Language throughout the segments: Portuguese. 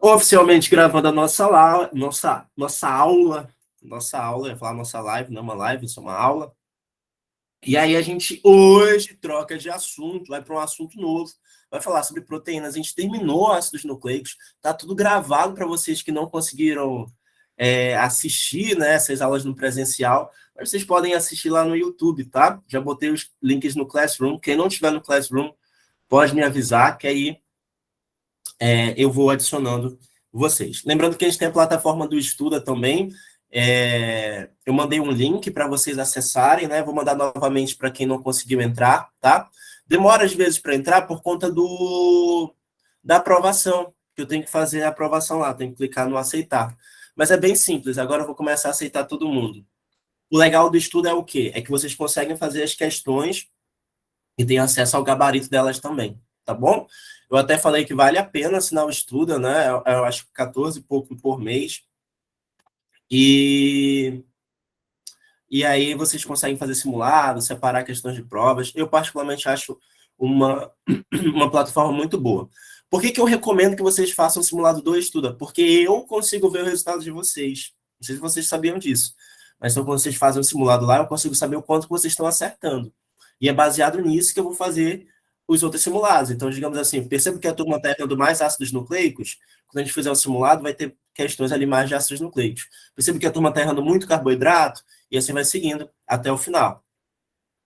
Oficialmente gravando a nossa aula, ia falar nossa live, não é uma live, isso é uma aula. E aí a gente hoje troca de assunto, vai para um assunto novo, vai falar sobre proteínas. A gente terminou ácidos nucleicos, tá tudo gravado para vocês que não conseguiram assistir, né, essas aulas no presencial, mas vocês podem assistir lá no YouTube, tá? Já botei os links no Classroom. Quem não tiver no Classroom, pode me avisar, que aí eu vou adicionando vocês. Lembrando que a gente tem a plataforma do Estuda também. Eu mandei um link para vocês acessarem, né? Vou mandar novamente para quem não conseguiu entrar, tá? Demora às vezes para entrar por conta da aprovação, que eu tenho que fazer a aprovação lá, tenho que clicar no aceitar. Mas é bem simples, agora eu vou começar a aceitar todo mundo. O legal do estudo é o quê? É que vocês conseguem fazer as questões e tem acesso ao gabarito delas também, tá bom? Eu até falei que vale a pena assinar o Estuda, né? Eu acho que 14 e pouco por mês. E aí vocês conseguem fazer simulado, separar questões de provas. Eu, particularmente, acho uma, uma plataforma muito boa. Por que eu recomendo que vocês façam o simulado do Estuda? Porque eu consigo ver o resultado de vocês. Não sei se vocês sabiam disso. Mas então, quando vocês fazem o simulado lá, eu consigo saber o quanto vocês estão acertando. E é baseado nisso que eu vou fazer os outros simulados. Então, digamos assim, percebo que a turma está errando mais ácidos nucleicos. Quando a gente fizer o simulado, vai ter questões ali mais de ácidos nucleicos. Percebo que a turma está errando muito carboidrato, e assim vai seguindo até o final.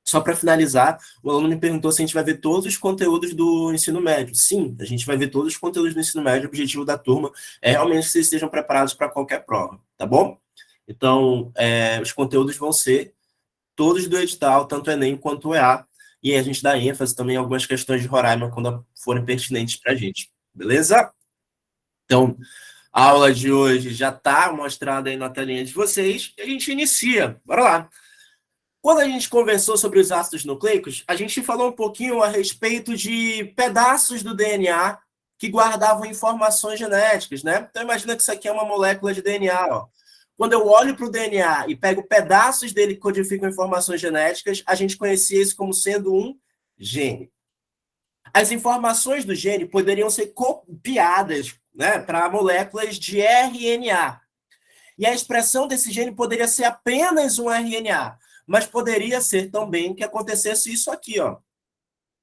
Só para finalizar, o aluno me perguntou se a gente vai ver todos os conteúdos do ensino médio. Sim, a gente vai ver todos os conteúdos do ensino médio. O objetivo da turma é realmente que vocês estejam preparados para qualquer prova, tá bom? Então, os conteúdos vão ser todos do edital, tanto o Enem quanto o EA, e aí a gente dá ênfase também em algumas questões de Roraima quando forem pertinentes para a gente, beleza? Então, a aula de hoje já está mostrada aí na telinha de vocês, e a gente inicia. Bora lá. Quando a gente conversou sobre os ácidos nucleicos, a gente falou um pouquinho a respeito de pedaços do DNA que guardavam informações genéticas, né? Então, imagina que isso aqui é uma molécula de DNA, ó. Quando eu olho para o DNA e pego pedaços dele que codificam informações genéticas, a gente conhecia isso como sendo um gene. As informações do gene poderiam ser copiadas, né, para moléculas de RNA. E a expressão desse gene poderia ser apenas um RNA, mas poderia ser também que acontecesse isso aqui, ó.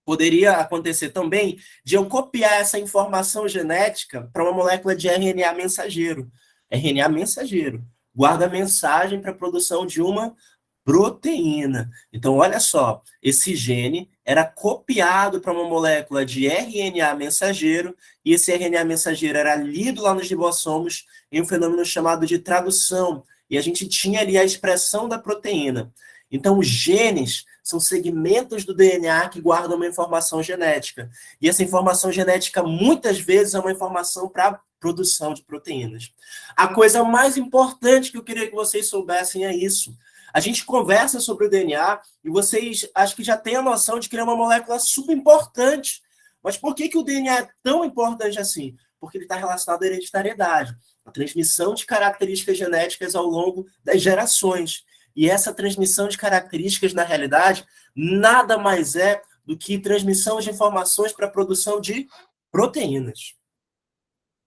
Poderia acontecer também de eu copiar essa informação genética para uma molécula de RNA mensageiro. RNA mensageiro guarda a mensagem para a produção de uma proteína. Então, olha só, esse gene era copiado para uma molécula de RNA mensageiro, e esse RNA mensageiro era lido lá nos ribossomos em um fenômeno chamado de tradução, e a gente tinha ali a expressão da proteína. Então, os genes são segmentos do DNA que guardam uma informação genética. E essa informação genética, muitas vezes, é uma informação para produção de proteínas. A coisa mais importante que eu queria que vocês soubessem é isso. A gente conversa sobre o DNA e vocês acho que já têm a noção de que ele é uma molécula super importante. Mas por que o DNA é tão importante assim? Porque ele está relacionado à hereditariedade, a transmissão de características genéticas ao longo das gerações. E essa transmissão de características, na realidade, nada mais é do que transmissão de informações para a produção de proteínas.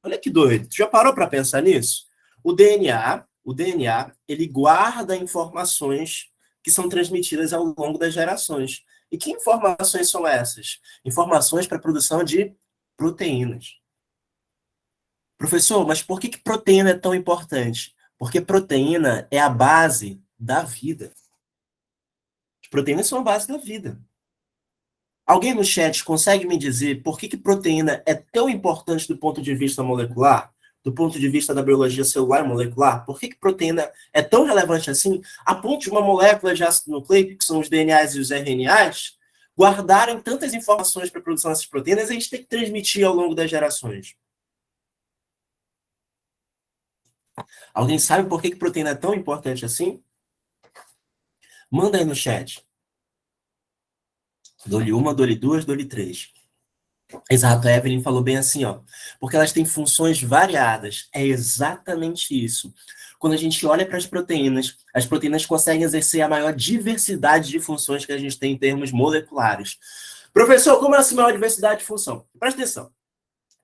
Olha que doido. Tu já parou para pensar nisso? O DNA, ele guarda informações que são transmitidas ao longo das gerações. E que informações são essas? Informações para a produção de proteínas. Professor, mas por que proteína é tão importante? Porque proteína é a base da vida. As proteínas são a base da vida. Alguém no chat consegue me dizer por que proteína é tão importante do ponto de vista molecular? Do ponto de vista da biologia celular e molecular? Por que proteína é tão relevante assim, a ponto de uma molécula de ácido nucleico, que são os DNAs e os RNAs, guardarem tantas informações para a produção dessas proteínas e a gente tem que transmitir ao longo das gerações? Alguém sabe por que proteína é tão importante assim? Manda aí no chat. Dou-lhe uma, dou-lhe duas, dou-lhe três. Exato, a Evelyn falou bem assim, ó. Porque elas têm funções variadas. É exatamente isso. Quando a gente olha para as proteínas conseguem exercer a maior diversidade de funções que a gente tem em termos moleculares. Professor, como é essa maior diversidade de função? Presta atenção.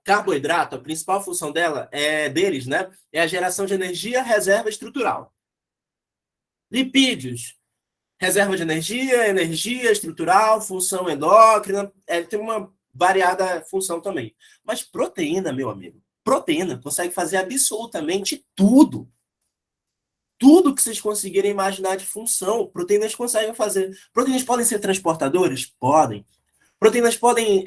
Carboidrato, a principal função deles, né, é a geração de energia, reserva estrutural. Lipídios, reserva de energia, energia estrutural, função endócrina, tem uma variada função também. Mas proteína, meu amigo, proteína consegue fazer absolutamente tudo. Tudo que vocês conseguirem imaginar de função, proteínas conseguem fazer. Proteínas podem ser transportadores? Podem. Proteínas podem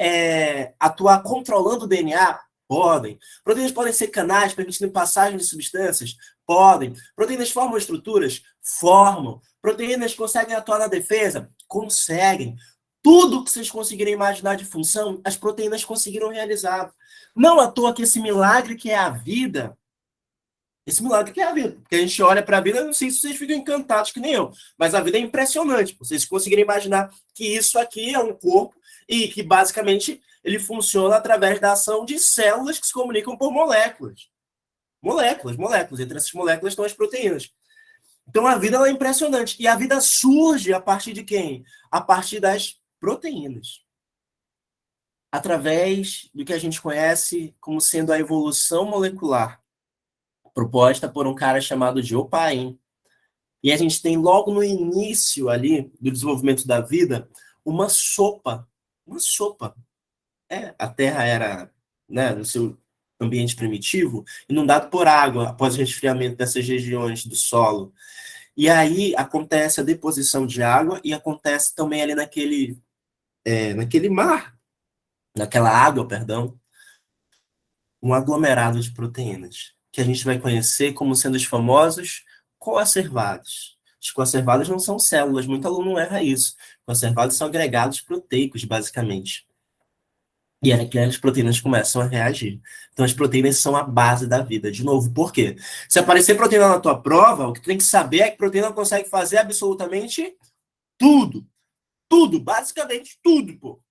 atuar controlando o DNA? Podem. Proteínas podem ser canais permitindo passagem de substâncias? Podem. Proteínas formam estruturas? Formam. Proteínas conseguem atuar na defesa? Conseguem. Tudo que vocês conseguirem imaginar de função, as proteínas conseguiram realizar. Não à toa que esse milagre que é a vida, esse milagre que é a vida. Porque a gente olha para a vida, não sei se vocês ficam encantados que nem eu, mas a vida é impressionante. Vocês conseguirem imaginar que isso aqui é um corpo e que basicamente ele funciona através da ação de células que se comunicam por moléculas. Moléculas. Entre essas moléculas estão as proteínas. Então a vida é impressionante. E a vida surge a partir de quem? A partir das proteínas. Através do que a gente conhece como sendo a evolução molecular, proposta por um cara chamado Joe Pain. E a gente tem logo no início ali do desenvolvimento da vida uma sopa. Uma sopa. A Terra era, né, no seu ambiente primitivo, inundado por água após o resfriamento dessas regiões do solo. E aí acontece a deposição de água e acontece também ali naquele mar, naquela água, perdão, um aglomerado de proteínas, que a gente vai conhecer como sendo os famosos coacervados. Os coacervados não são células, muito aluno erra isso. Coacervados são agregados proteicos, basicamente. E é que as proteínas começam a reagir. Então, as proteínas são a base da vida. De novo, por quê? Se aparecer proteína na tua prova, o que tu tem que saber é que proteína consegue fazer absolutamente tudo. Tudo, basicamente tudo, pô.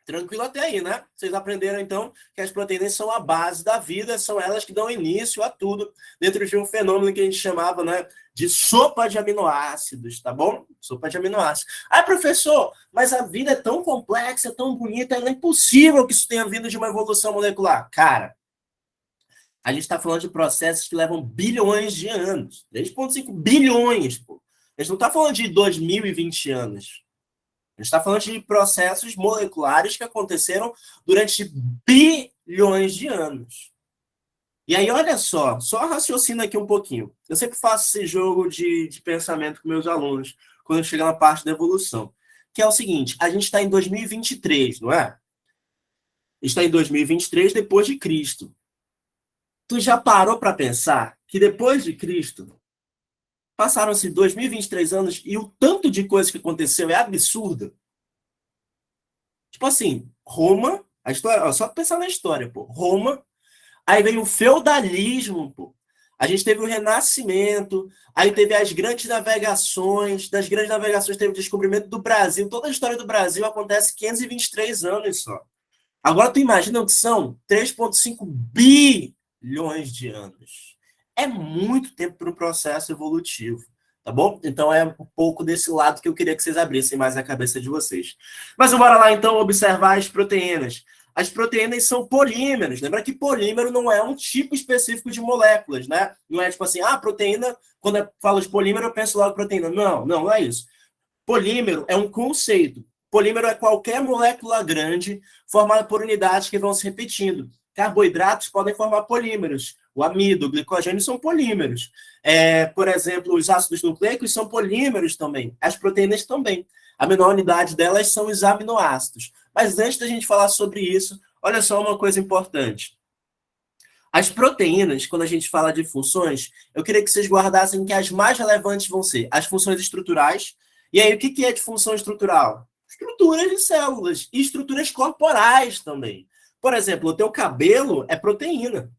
Tranquilo até aí, né? Vocês aprenderam, então, que as proteínas são a base da vida, são elas que dão início a tudo, dentro de um fenômeno que a gente chamava, né, de sopa de aminoácidos, tá bom? Sopa de aminoácidos. Ah, professor, mas a vida é tão complexa, é tão bonita, é impossível que isso tenha vindo de uma evolução molecular. Cara, a gente está falando de processos que levam bilhões de anos. 3,5 bilhões, pô. A gente não está falando de 2020 anos. A gente está falando de processos moleculares que aconteceram durante bilhões de anos. E aí, olha só raciocina aqui um pouquinho. Eu sempre faço esse jogo de pensamento com meus alunos, quando chega na parte da evolução. Que é o seguinte, a gente está em 2023, não é? Está em 2023 depois de Cristo. Tu já parou para pensar que depois de Cristo, passaram-se 2023 anos e o tanto de coisa que aconteceu é absurdo? Tipo assim, Roma, a história, ó, só pensar na história, pô. Roma, aí vem o feudalismo, pô. A gente teve o Renascimento, aí teve as grandes navegações, das grandes navegações teve o descobrimento do Brasil. Toda a história do Brasil acontece 523 anos só. Agora tu imagina que são 3,5 bilhões de anos. É muito tempo para um processo evolutivo, tá bom? Então é um pouco desse lado que eu queria que vocês abrissem mais a cabeça de vocês. Mas bora lá então observar as proteínas. As proteínas são polímeros. Lembra que polímero não é um tipo específico de moléculas, né? Não é tipo assim, proteína, quando eu falo de polímero, eu penso logo em proteína. Não é isso. Polímero é um conceito. Polímero é qualquer molécula grande formada por unidades que vão se repetindo. Carboidratos podem formar polímeros. O amido, o glicogênio são polímeros. Por exemplo, os ácidos nucleicos são polímeros também. As proteínas também. A menor unidade delas são os aminoácidos. Mas antes da gente falar sobre isso, olha só uma coisa importante. As proteínas, quando a gente fala de funções, eu queria que vocês guardassem que as mais relevantes vão ser as funções estruturais. E aí, o que é de função estrutural? Estruturas de células e estruturas corporais também. Por exemplo, o teu cabelo é proteína.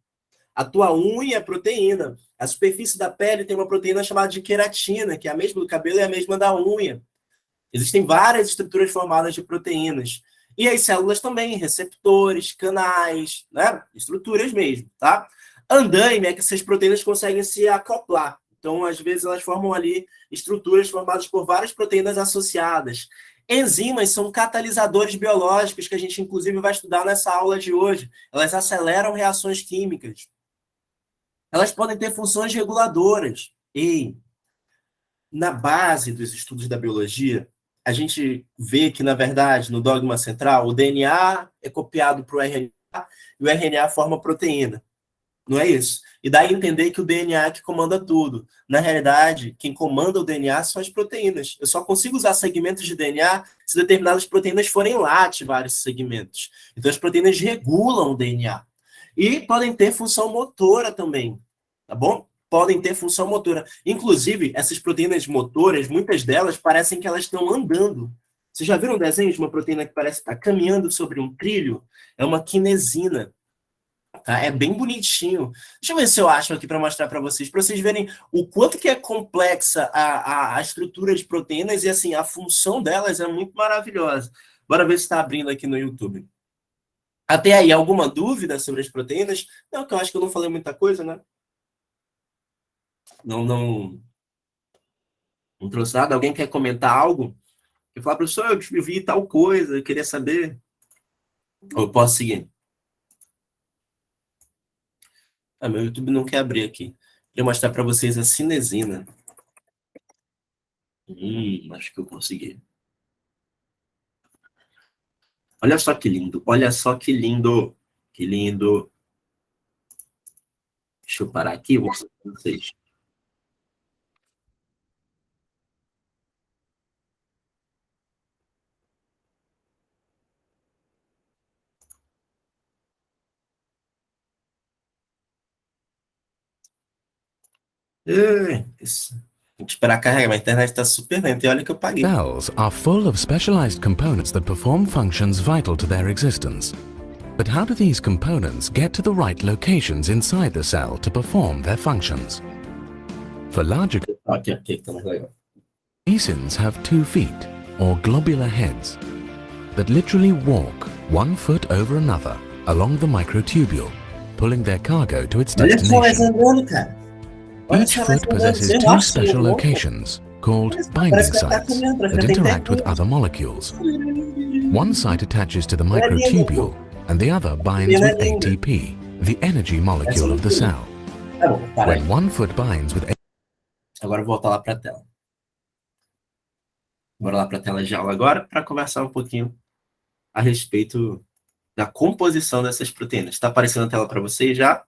A tua unha é proteína. A superfície da pele tem uma proteína chamada de queratina, que é a mesma do cabelo e a mesma da unha. Existem várias estruturas formadas de proteínas. E as células também, receptores, canais, né? Estruturas mesmo, tá? Andaime é que essas proteínas conseguem se acoplar. Então, às vezes, elas formam ali estruturas formadas por várias proteínas associadas. Enzimas são catalisadores biológicos que a gente, inclusive, vai estudar nessa aula de hoje. Elas aceleram reações químicas. Elas podem ter funções reguladoras. E, na base dos estudos da biologia, a gente vê que, na verdade, no dogma central, o DNA é copiado para o RNA e o RNA forma proteína. Não é isso? E daí entender que o DNA é que comanda tudo. Na realidade, quem comanda o DNA são as proteínas. Eu só consigo usar segmentos de DNA se determinadas proteínas forem lá ativar esses segmentos. Então, as proteínas regulam o DNA. E podem ter função motora também, tá bom? Podem ter função motora. Inclusive, essas proteínas motoras, muitas delas parecem que elas estão andando. Vocês já viram um desenho de uma proteína que parece estar caminhando sobre um trilho? É uma quinesina. Tá? É bem bonitinho. Deixa eu ver se eu acho aqui para mostrar para vocês verem o quanto que é complexa a estrutura de proteínas e assim, a função delas é muito maravilhosa. Bora ver se está abrindo aqui no YouTube. Até aí, alguma dúvida sobre as proteínas? Não, que eu acho que eu não falei muita coisa, né? Não trouxe nada. Alguém quer comentar algo? Eu falo, professor, eu vi tal coisa, eu queria saber. Ou eu posso seguir? Ah, meu YouTube não quer abrir aqui. Queria mostrar para vocês a cinesina. Acho que eu consegui. Olha só que lindo, olha só que lindo. Que lindo. Deixa eu parar aqui e vou mostrar para vocês. Tem que esperar carregar, mas a internet está super lenta e olha que eu paguei. Cells are full of specialized components that perform functions vital to their existence. But how do these components get to the right locations inside the cell to perform their functions? For larger Ok, tá mais legal. Caseins have 2 feet, or globular heads, that literally walk 1 foot over another along the microtubule, pulling their cargo to its Olha só elas destination. andando, cara. Olha Each só elas foot andando. possesses Você 2 mostra, special né? locations called Parece binding que ela tá sites caminhando pra that frente, interact with tem other molecules. One site attaches to the microtubule and the other binds with ATP, the energy molecule of the cell. Tá bom, para aí. When one foot binds with Agora eu vou voltar lá para a tela. Bora lá para a tela de aula agora para conversar um pouquinho a respeito da composição dessas proteínas. Está aparecendo a tela para vocês já?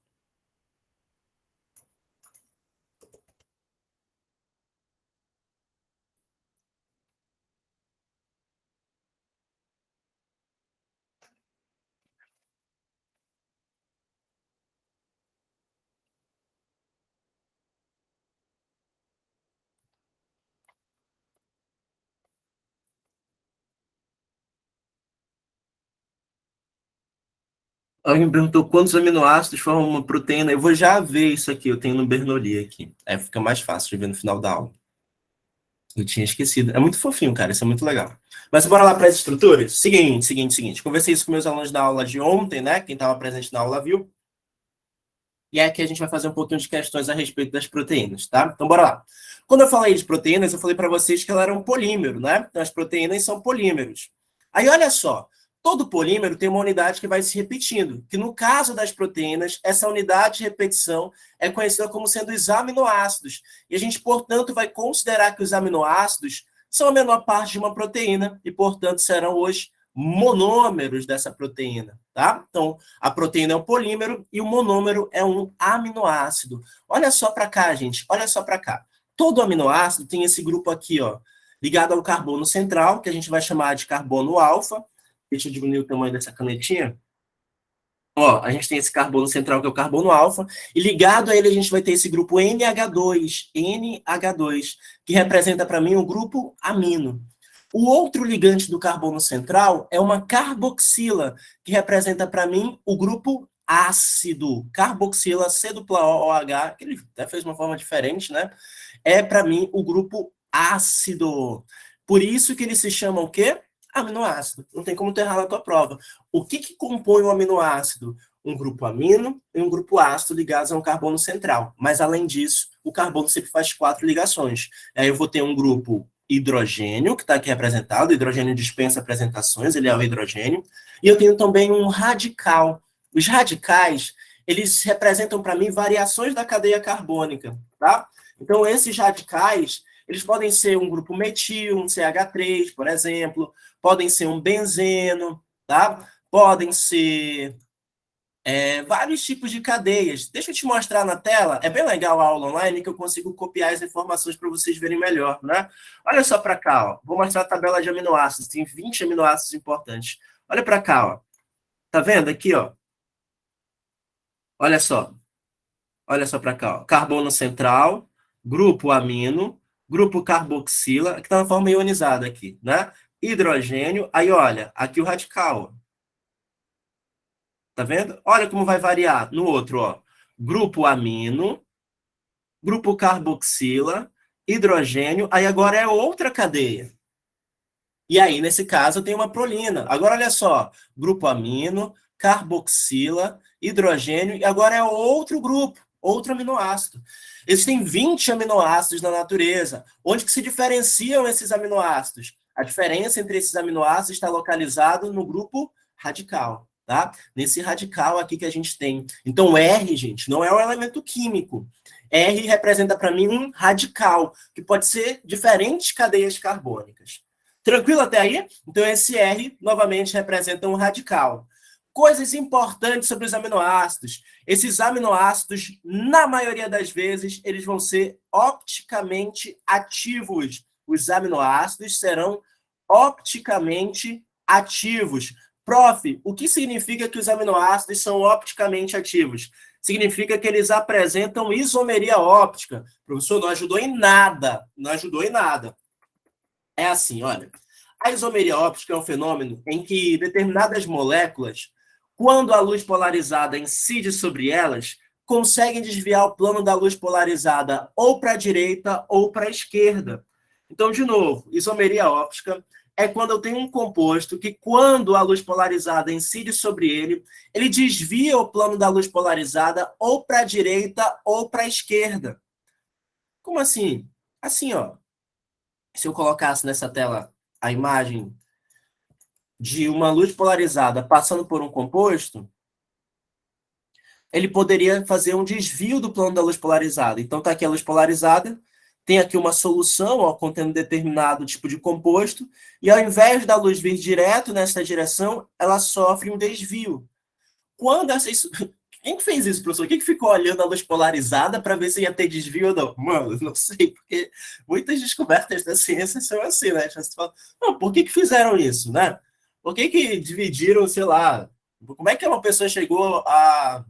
Alguém me perguntou quantos aminoácidos formam uma proteína. Eu vou já ver isso aqui, eu tenho no Bernoulli aqui. Aí fica mais fácil de ver no final da aula. Eu tinha esquecido. É muito fofinho, cara, isso é muito legal. Mas bora lá para as estruturas? Seguinte. Conversei isso com meus alunos da aula de ontem, né? Quem estava presente na aula viu. E aqui a gente vai fazer um pouquinho de questões a respeito das proteínas, tá? Então, bora lá. Quando eu falei de proteínas, eu falei para vocês que ela era um polímero, né? Então, as proteínas são polímeros. Aí, olha só. Todo polímero tem uma unidade que vai se repetindo, que no caso das proteínas, essa unidade de repetição é conhecida como sendo os aminoácidos. E a gente, portanto, vai considerar que os aminoácidos são a menor parte de uma proteína e, portanto, serão os monômeros dessa proteína, tá? Então, a proteína é um polímero e o monômero é um aminoácido. Olha só para cá, gente, olha só para cá. Todo aminoácido tem esse grupo aqui, ó, ligado ao carbono central, que a gente vai chamar de carbono alfa. Deixa eu diminuir o tamanho dessa canetinha. Ó, a gente tem esse carbono central, que é o carbono alfa, e ligado a ele a gente vai ter esse grupo NH2, que representa para mim o grupo amino. O outro ligante do carbono central é uma carboxila, que representa para mim o grupo ácido. Carboxila, C dupla O, OH, que ele até fez uma forma diferente, né? É para mim o grupo ácido. Por isso que ele se chama o quê? Aminoácido. Não tem como tu errar na tua prova. O que compõe um aminoácido? Um grupo amino e um grupo ácido ligados a um carbono central. Mas, além disso, o carbono sempre faz 4 ligações. Aí eu vou ter um grupo hidrogênio, que está aqui representado. O hidrogênio dispensa apresentações, ele é o hidrogênio. E eu tenho também um radical. Os radicais, eles representam para mim variações da cadeia carbônica, tá? Então, esses radicais, eles podem ser um grupo metil, um CH3, por exemplo, podem ser um benzeno, tá? Podem ser vários tipos de cadeias. Deixa eu te mostrar na tela. É bem legal a aula online que eu consigo copiar as informações para vocês verem melhor, né? Olha só para cá, ó. Vou mostrar a tabela de aminoácidos. Tem 20 aminoácidos importantes. Olha para cá, ó. Tá vendo aqui, ó? Olha só. Olha só para cá, ó. Carbono central, grupo amino, grupo carboxila, que está na forma ionizada aqui, né? Hidrogênio. Aí, olha, aqui o radical, ó. Tá vendo? Olha como vai variar no outro, ó. Grupo amino, grupo carboxila, hidrogênio, aí agora é outra cadeia. E aí, nesse caso, tem uma prolina. Agora, olha só, grupo amino, carboxila, hidrogênio, e agora é outro grupo, outro aminoácido. Existem 20 aminoácidos na natureza. Onde que se diferenciam esses aminoácidos? A diferença entre esses aminoácidos está localizado no grupo radical. Tá? Nesse radical aqui que a gente tem. Então, R, gente, não é um elemento químico. R representa para mim um radical, que pode ser diferentes cadeias carbônicas. Tranquilo até aí? Então, esse R, novamente, representa um radical. Coisas importantes sobre os aminoácidos. Esses aminoácidos, na maioria das vezes, eles vão ser opticamente ativos. Os aminoácidos serão opticamente ativos. Prof, o que significa que os aminoácidos são opticamente ativos? Significa que eles apresentam isomeria óptica. Professor, não ajudou em nada. Não ajudou em nada. É assim, olha. A isomeria óptica é um fenômeno em que determinadas moléculas, quando a luz polarizada incide sobre elas, conseguem desviar o plano da luz polarizada ou para a direita ou para a esquerda. Então, de novo, isomeria óptica é quando eu tenho um composto que, quando a luz polarizada incide sobre ele, ele desvia o plano da luz polarizada ou para a direita ou para a esquerda. Como assim? Assim, ó. Se eu colocasse nessa tela a imagem de uma luz polarizada passando por um composto, ele poderia fazer um desvio do plano da luz polarizada. Então, está aqui a luz polarizada, tem aqui uma solução, ó, contendo determinado tipo de composto, e ao invés da luz vir direto nessa direção, ela sofre um desvio. Quando essa... Quem fez isso, professor? Quem que ficou olhando a luz polarizada para ver se ia ter desvio ou não? Mano, não sei, porque muitas descobertas da ciência são assim, né? Você fala, não, por que fizeram isso, né? Por que dividiram, sei lá, como é que uma pessoa chegou a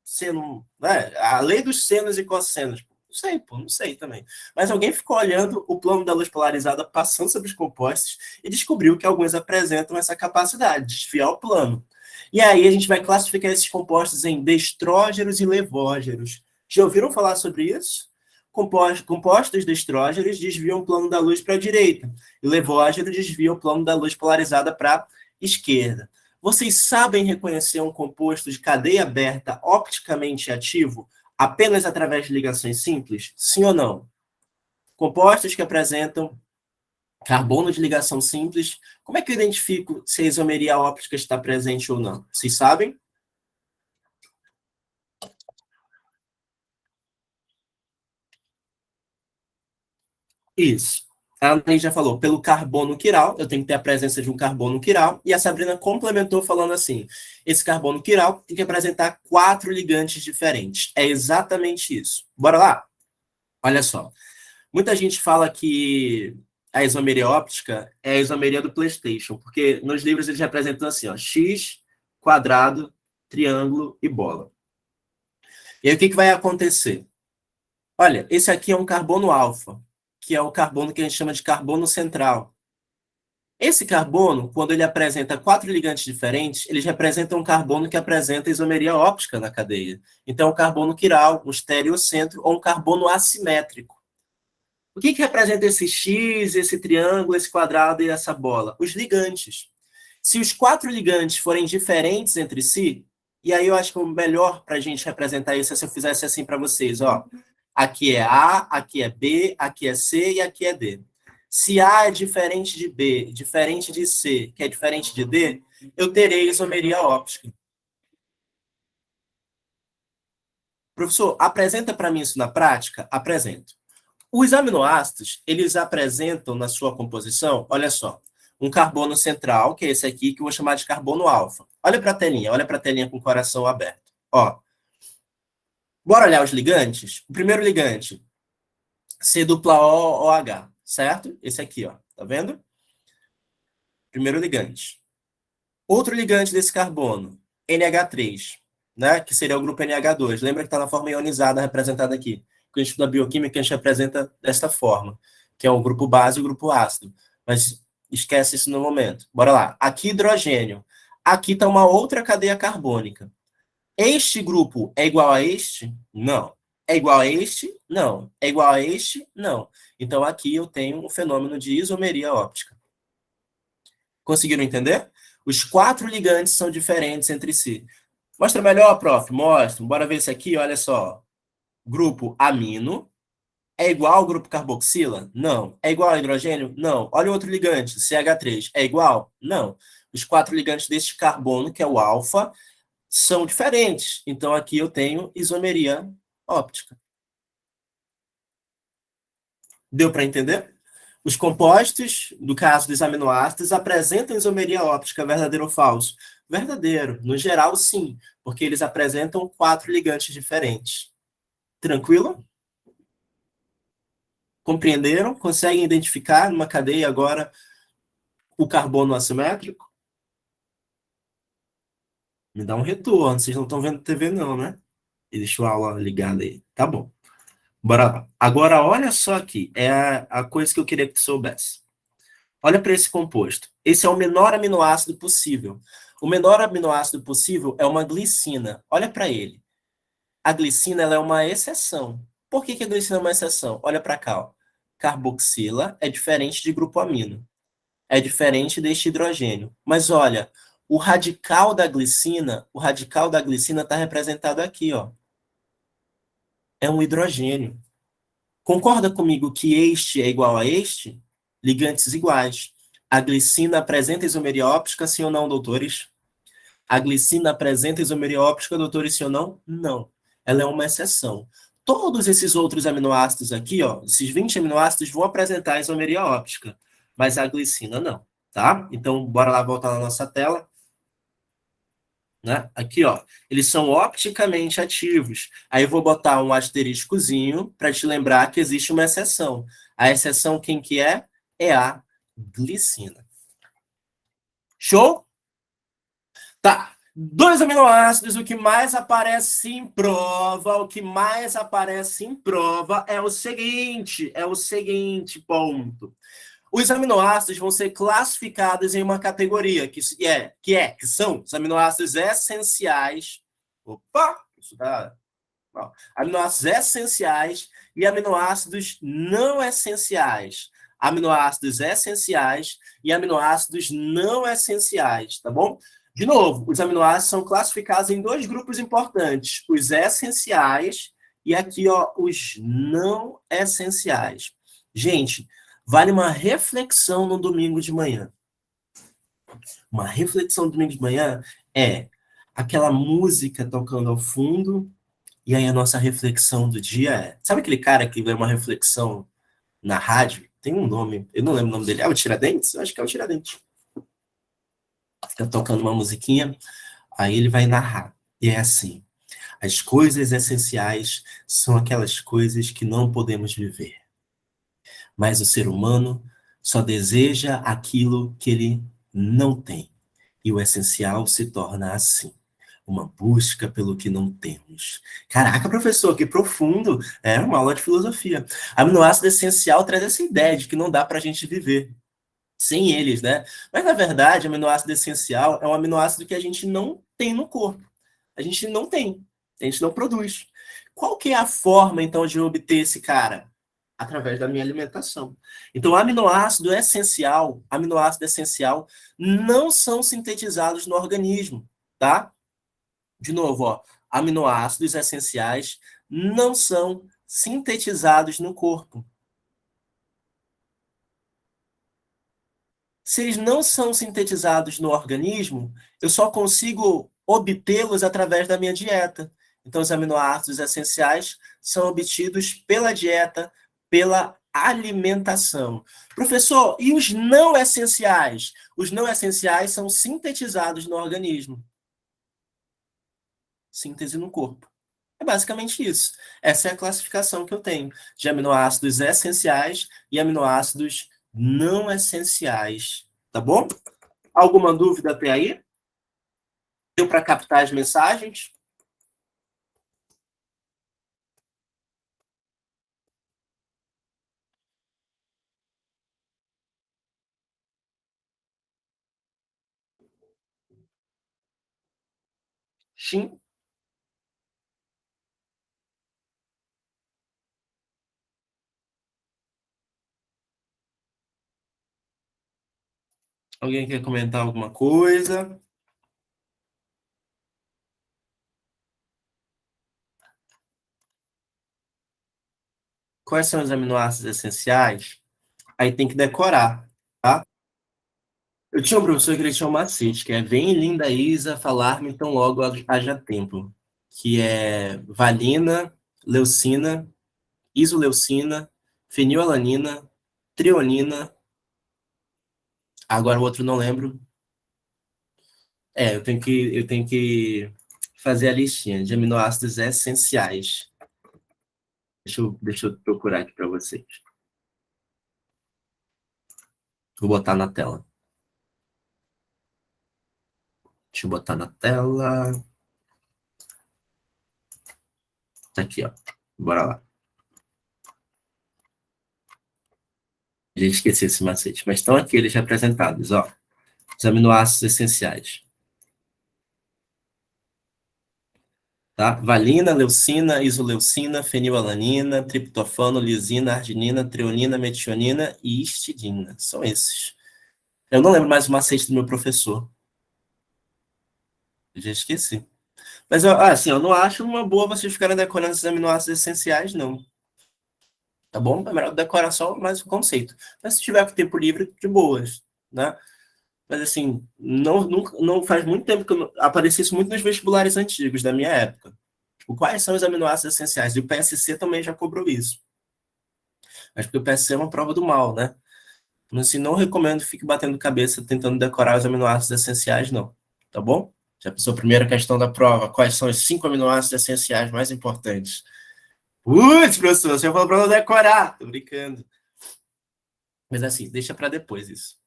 seno, né? A lei dos senos e cossenos? Não sei, pô, não sei também. Mas alguém ficou olhando o plano da luz polarizada passando sobre os compostos e descobriu que alguns apresentam essa capacidade de desviar o plano. E aí a gente vai classificar esses compostos em destrógeros e levógeros. Já ouviram falar sobre isso? Compostos destrógeros desviam o plano da luz para a direita e levógeros desviam o plano da luz polarizada para a esquerda. Vocês sabem reconhecer um composto de cadeia aberta opticamente ativo apenas através de ligações simples? Sim ou não? Compostos que apresentam carbono de ligação simples, como é que eu identifico se a isomeria óptica está presente ou não? Vocês sabem? Isso. A Ana já falou, pelo carbono quiral, eu tenho que ter a presença de um carbono quiral, e a Sabrina complementou falando assim, esse carbono quiral tem que apresentar 4 ligantes diferentes. É exatamente isso. Bora lá? Olha só. Muita gente fala que a isomeria óptica é a isomeria do PlayStation, porque nos livros eles representam assim, ó, X, quadrado, triângulo e bola. E aí o que vai acontecer? Olha, esse aqui é um carbono alfa, que é o carbono que a gente chama de carbono central. Esse carbono, quando ele apresenta 4 ligantes diferentes, eles representam um carbono que apresenta isomeria óptica na cadeia. Então, um carbono quiral, um estereocentro ou um carbono assimétrico. O que representa esse X, esse triângulo, esse quadrado e essa bola? Os ligantes. Se os 4 ligantes forem diferentes entre si, e aí eu acho que o melhor para a gente representar isso é se eu fizesse assim para vocês, ó. Aqui é A, aqui é B, aqui é C e aqui é D. Se A é diferente de B, diferente de C, que é diferente de D, eu terei isomeria óptica. Professor, apresenta para mim isso na prática? Apresento. Os aminoácidos, eles apresentam na sua composição, olha só, um carbono central, que é esse aqui, que eu vou chamar de carbono alfa. Olha para a telinha com o coração aberto. Ó, bora olhar os ligantes? O primeiro ligante, C dupla O, OH, certo? Esse aqui, ó, tá vendo? Primeiro ligante. Outro ligante desse carbono, NH3, né? Que seria o grupo NH2. Lembra que está na forma ionizada representada aqui. Quando a gente estuda bioquímica, a gente representa desta forma, que é o grupo base e o grupo ácido. Mas esquece isso no momento. Bora lá. Aqui, hidrogênio. Aqui está uma outra cadeia carbônica. Este grupo é igual a este? Não. É igual a este? Não. É igual a este? Não. Então, aqui eu tenho um fenômeno de isomeria óptica. Conseguiram entender? Os 4 ligantes são diferentes entre si. Mostra melhor, prof. Mostra. Bora ver isso aqui, olha só. Grupo amino é igual ao grupo carboxila? Não. É igual ao hidrogênio? Não. Olha o outro ligante, CH3. É igual? Não. Os 4 ligantes deste carbono, que é o alfa, são diferentes. Então, aqui eu tenho isomeria óptica. Deu para entender? Os compostos, no caso dos aminoácidos, apresentam isomeria óptica, verdadeiro ou falso? Verdadeiro. No geral, sim, porque eles apresentam 4 ligantes diferentes. Tranquilo? Compreenderam? Conseguem identificar numa cadeia agora o carbono assimétrico? Me dá um retorno. Vocês não estão vendo TV não, né? E deixou a aula ligada aí. Tá bom. Bora lá. Agora, olha só aqui. É a coisa que eu queria que tu soubesse. Olha para esse composto. Esse é o menor aminoácido possível. O menor aminoácido possível é uma glicina. Olha para ele. A glicina ela é uma exceção. Por que a glicina é uma exceção? Olha para cá. Ó. Carboxila é diferente de grupo amino. É diferente deste hidrogênio. Mas olha, o radical da glicina está representado aqui. Ó. É um hidrogênio. Concorda comigo que este é igual a este? Ligantes iguais. A glicina apresenta isomeria óptica, sim ou não, doutores? A glicina apresenta isomeria óptica, doutores, sim ou não? Não. Ela é uma exceção. Todos esses outros aminoácidos aqui, ó, esses 20 aminoácidos vão apresentar isomeria óptica, mas a glicina não, tá? Então, bora lá voltar na nossa tela. Né? Aqui, ó, eles são opticamente ativos. Aí eu vou botar um asteriscozinho para te lembrar que existe uma exceção. A exceção quem que é? É a glicina. Show? Tá. 2 aminoácidos, o que mais aparece em prova, é o seguinte ponto. Os aminoácidos vão ser classificados em uma categoria, que são os aminoácidos essenciais. Opa! Isso dá. Aminoácidos essenciais e aminoácidos não essenciais. Aminoácidos essenciais e aminoácidos não essenciais, tá bom? De novo, os aminoácidos são classificados em 2 grupos importantes, os essenciais e aqui, ó, os não essenciais. Gente, vale uma reflexão no domingo de manhã. Uma reflexão no domingo de manhã é aquela música tocando ao fundo, e aí a nossa reflexão do dia é... Sabe aquele cara que lê uma reflexão na rádio? Tem um nome, eu não lembro o nome dele. É o Tiradentes? Eu acho que é o Tiradentes. Fica tocando uma musiquinha, aí ele vai narrar. E é assim: as coisas essenciais são aquelas coisas que não podemos viver. Mas o ser humano só deseja aquilo que ele não tem. E o essencial se torna assim: uma busca pelo que não temos. Caraca, professor, que profundo! É uma aula de filosofia. Aminoácido essencial traz essa ideia de que não dá para a gente viver sem eles, né? Mas, na verdade, aminoácido essencial é um aminoácido que a gente não tem no corpo. A gente não tem. A gente não produz. Qual que é a forma, então, de obter esse cara? Através da minha alimentação. Então, aminoácido essencial não são sintetizados no organismo, tá? De novo, ó, aminoácidos essenciais não são sintetizados no corpo. Se eles não são sintetizados no organismo, eu só consigo obtê-los através da minha dieta. Então, os aminoácidos essenciais são obtidos pela dieta, pela alimentação. Professor, e os não essenciais? Os não essenciais são sintetizados no organismo. Síntese no corpo. É basicamente isso. Essa é a classificação que eu tenho de aminoácidos essenciais e aminoácidos não essenciais. Tá bom? Alguma dúvida até aí? Deu para captar as mensagens? Sim. Alguém quer comentar alguma coisa? Quais são os aminoácidos essenciais? Aí tem que decorar, tá? Eu tinha um professor que ele tinha um macete, que é vem linda Isa falar-me tão logo haja tempo, que é valina, leucina, isoleucina, fenilalanina, treonina, agora o outro não lembro. Eu tenho que fazer a listinha de aminoácidos essenciais. Deixa eu procurar aqui para vocês. Vou botar na tela. Deixa eu botar na tela. Tá aqui, ó. Bora lá. Já esqueci esse macete, mas estão aqui eles representados, ó. Os aminoácidos essenciais. Tá? Valina, leucina, isoleucina, fenilalanina, triptofano, lisina, arginina, treonina, metionina e histidina. São esses. Eu não lembro mais o macete do meu professor. Eu já esqueci. Mas, assim, eu não acho uma boa vocês ficarem decorando esses aminoácidos essenciais, não. Tá bom? É melhor decorar só mais o conceito. Mas se tiver com tempo livre, de boas, né? Mas, assim, não faz muito tempo que aparecia isso muito nos vestibulares antigos da minha época. Tipo, quais são os aminoácidos essenciais? E o PSC também já cobrou isso. Mas porque o PSC é uma prova do mal, né? Mas, assim, não recomendo que fique batendo cabeça tentando decorar os aminoácidos essenciais, não. Tá bom? Já pensou a primeira questão da prova? Quais são os 5 aminoácidos essenciais mais importantes? Putz, professor, você falou para não decorar. Tô brincando. Mas assim, deixa para depois isso.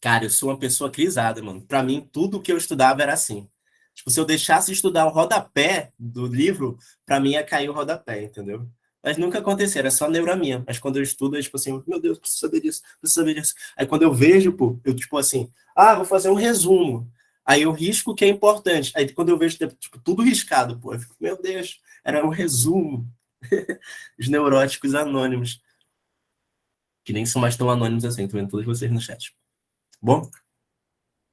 Cara, eu sou uma pessoa crisada, mano. Para mim, tudo que eu estudava era assim. Tipo, se eu deixasse estudar o rodapé do livro, para mim ia cair o rodapé, entendeu? Mas nunca aconteceu, era só neura minha. Mas quando eu estudo, é tipo assim, meu Deus, preciso saber disso, preciso saber disso. Aí quando eu vejo, pô, eu tipo assim, vou fazer um resumo. Aí eu risco o que é importante. Aí quando eu vejo, tipo, tudo riscado, pô, eu fico, meu Deus, era um resumo. Os neuróticos anônimos. Que nem são mais tão anônimos assim, tô vendo todos vocês no chat. Bom?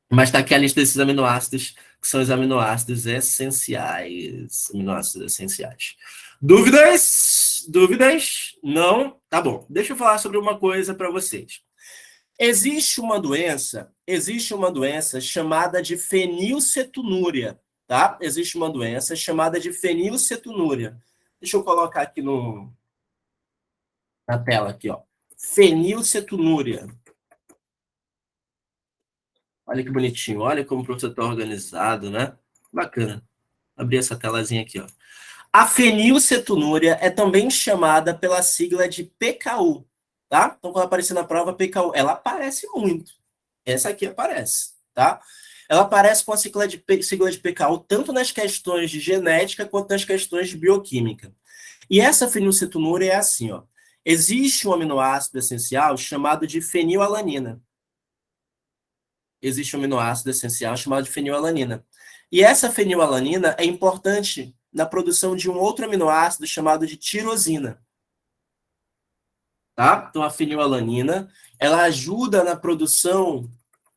Mas tá aqui a lista desses aminoácidos, que são os aminoácidos essenciais. Aminoácidos essenciais. Dúvidas? Dúvidas? Não? Tá bom. Deixa eu falar sobre uma coisa para vocês. Existe uma doença chamada de fenilcetonúria, tá? Existe uma doença chamada de fenilcetonúria. Deixa eu colocar aqui na tela aqui, ó. Fenilcetonúria. Olha que bonitinho. Olha como o professor está organizado, né? Bacana. Abrir essa telazinha aqui, ó. A fenilcetonúria é também chamada pela sigla de PKU, tá? Então, quando aparecer na prova PKU, ela aparece muito. Essa aqui aparece, tá? Ela aparece com a sigla de PKU tanto nas questões de genética quanto nas questões de bioquímica. E essa fenilcetonúria é assim, ó. Existe um aminoácido essencial chamado de fenilalanina. Existe um aminoácido essencial chamado de fenilalanina. E essa fenilalanina é importante na produção de um outro aminoácido chamado de tirosina. Tá? Então, a fenilalanina, ela ajuda na produção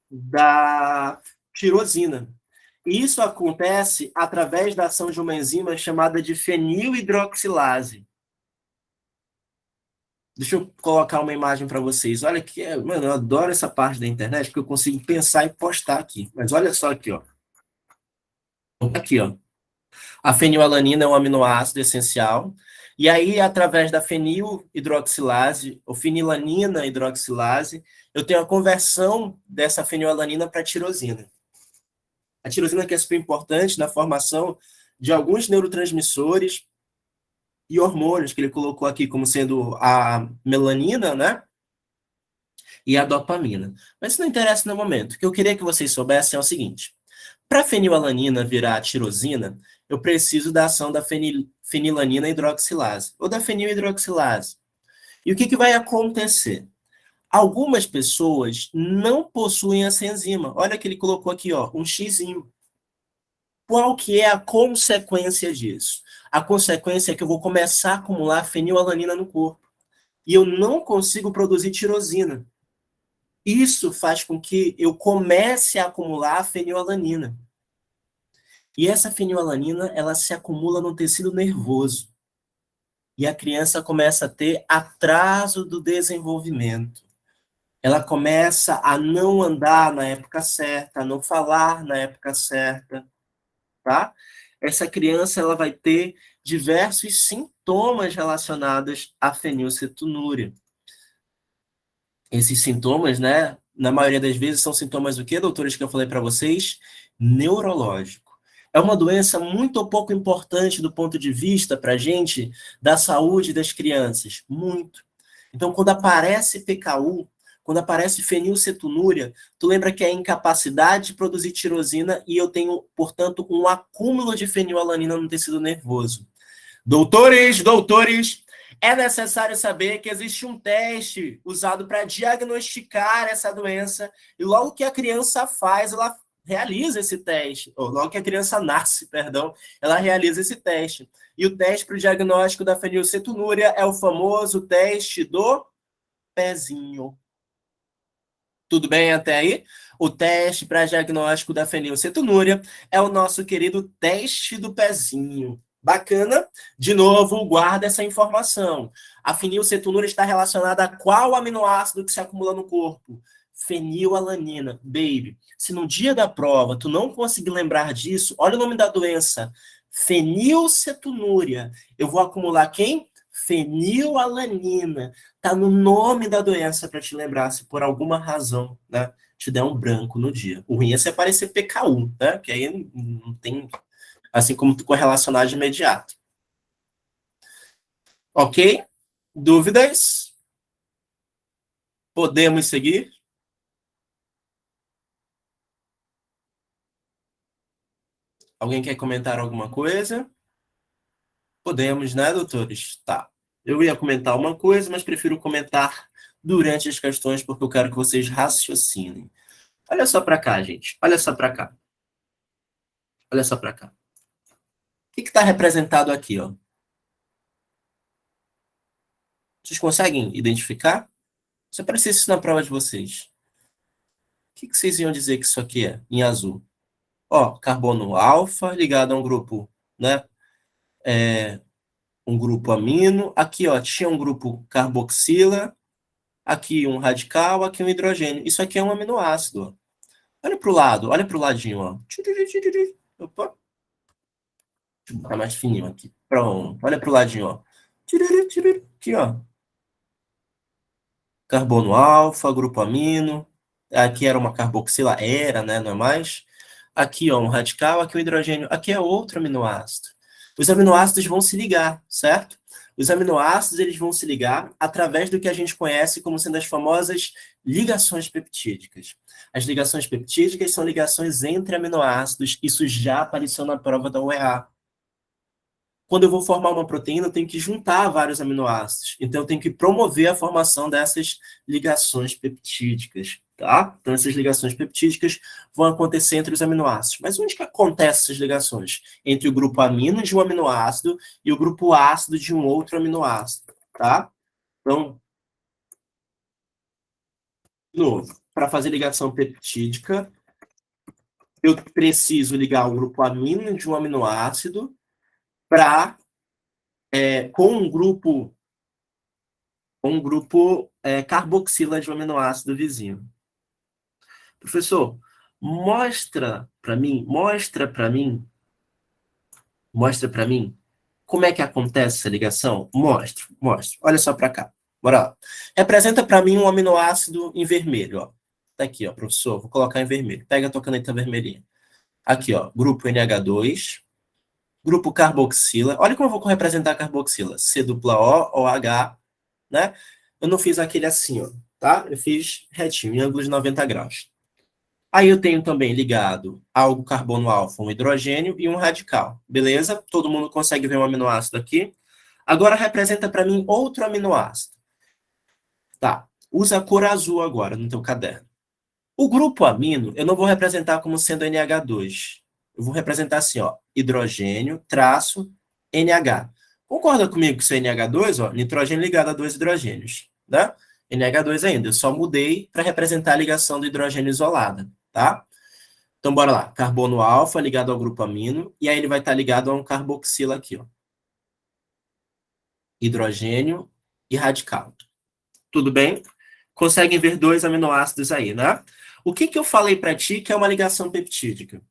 da tirosina. E isso acontece através da ação de uma enzima chamada de fenilhidroxilase. Deixa eu colocar uma imagem para vocês. Olha que, mano, eu adoro essa parte da internet, porque eu consigo pensar e postar aqui. Mas olha só aqui, ó. Aqui, ó. A fenilalanina é um aminoácido essencial. E aí, através da fenilhidroxilase, ou fenilanina hidroxilase, eu tenho a conversão dessa fenilalanina para tirosina. A tirosina que é super importante na formação de alguns neurotransmissores e hormônios que ele colocou aqui como sendo a melanina, né? E a dopamina. Mas isso não interessa no momento. O que eu queria que vocês soubessem é o seguinte: para a fenilalanina virar tirosina, eu preciso da ação da fenilanina hidroxilase, ou da fenilhidroxilase. E o que vai acontecer? Algumas pessoas não possuem essa enzima. Olha que ele colocou aqui, ó, um xizinho. Qual que é a consequência disso? A consequência é que eu vou começar a acumular fenilalanina no corpo. E eu não consigo produzir tirosina. Isso faz com que eu comece a acumular fenilalanina. E essa fenilalanina, ela se acumula no tecido nervoso. E a criança começa a ter atraso do desenvolvimento. Ela começa a não andar na época certa, a não falar na época certa, tá? Essa criança, ela vai ter diversos sintomas relacionados à fenilcetonúria. Esses sintomas, né, na maioria das vezes são sintomas do quê, doutores, que eu falei para vocês? Neurológico. É uma doença muito ou pouco importante do ponto de vista, para a gente, da saúde das crianças. Muito. Então, quando aparece PKU, quando aparece fenilcetonúria, tu lembra que é a incapacidade de produzir tirosina e eu tenho, portanto, um acúmulo de fenilalanina no tecido nervoso. Doutores, é necessário saber que existe um teste usado para diagnosticar essa doença e logo que a criança faz, ela realiza esse teste, ou logo que a criança nasce, perdão, ela realiza esse teste. E o teste para o diagnóstico da fenilcetonúria é o famoso teste do pezinho. Tudo bem até aí? O teste para diagnóstico da fenilcetonúria é o nosso querido teste do pezinho. Bacana? De novo, guarda essa informação. A fenilcetonúria está relacionada a qual aminoácido que se acumula no corpo? Fenilalanina. Baby, se no dia da prova tu não conseguir lembrar disso, olha o nome da doença. Fenilcetonúria. Eu vou acumular quem? Fenilalanina. Tá no nome da doença para te lembrar, se por alguma razão, né, te der um branco no dia. O ruim é se aparecer PKU, né? Que aí não tem, assim como tu correlacionar de imediato. Ok? Dúvidas? Podemos seguir? Alguém quer comentar alguma coisa? Podemos, né, doutores? Tá. Eu ia comentar uma coisa, mas prefiro comentar durante as questões, porque eu quero que vocês raciocinem. Olha só para cá, gente. Olha só para cá. Olha só para cá. O que está representado aqui, ó? Vocês conseguem identificar? Se aparecesse isso na prova de vocês, o que vocês iam dizer que isso aqui é, em azul? Ó, carbono alfa ligado a um grupo, né? Um grupo amino. Aqui, ó, tinha um grupo carboxila. Aqui um radical, aqui um hidrogênio. Isso aqui é um aminoácido, ó. Olha para o lado, olha para o ladinho, ó. Opa. Deixa eu botar mais fininho aqui. Pronto, olha para o ladinho, ó. Aqui, ó. Carbono alfa, grupo amino. Aqui era uma carboxila, era, né? Não é mais. Aqui, ó, um radical, aqui o hidrogênio. Aqui é outro aminoácido. Os aminoácidos vão se ligar, certo? Os aminoácidos eles vão se ligar através do que a gente conhece como sendo as famosas ligações peptídicas. As ligações peptídicas são ligações entre aminoácidos. Isso já apareceu na prova da UEA. Quando eu vou formar uma proteína, eu tenho que juntar vários aminoácidos. Então, eu tenho que promover a formação dessas ligações peptídicas, tá? Então, essas ligações peptídicas vão acontecer entre os aminoácidos. Mas onde que acontecem essas ligações? Entre o grupo amino de um aminoácido e o grupo ácido de um outro aminoácido, tá? Então, de novo, para fazer ligação peptídica, eu preciso ligar o grupo amino de um aminoácido com um grupo um grupo carboxila de um aminoácido vizinho. Professor, mostra para mim como é que acontece essa ligação? Mostro. Olha só para cá. Bora lá. Representa para mim um aminoácido em vermelho, ó. Tá aqui, ó, professor. Vou colocar em vermelho. Pega a tua caneta vermelhinha. Aqui, ó, grupo NH2, grupo carboxila. Olha como eu vou representar a carboxila. C dupla O, OH, né? Eu não fiz aquele assim, ó, tá? Eu fiz retinho, em ângulo de 90 graus. Aí eu tenho também ligado ao carbono alfa um hidrogênio e um radical. Beleza? Todo mundo consegue ver um aminoácido aqui. Agora representa para mim outro aminoácido. Tá. Usa a cor azul agora no teu caderno. O grupo amino eu não vou representar como sendo NH2. Eu vou representar assim, ó, hidrogênio, traço, NH. Concorda comigo que isso é NH2, ó, nitrogênio ligado a dois hidrogênios, né? NH2 ainda, eu só mudei para representar a ligação do hidrogênio isolada, tá? Então, bora lá. Carbono alfa ligado ao grupo amino, e aí ele vai estar ligado a um carboxila aqui, ó. Hidrogênio e radical. Tudo bem? Conseguem ver dois aminoácidos aí, né? O que eu falei para ti que é uma ligação peptídica?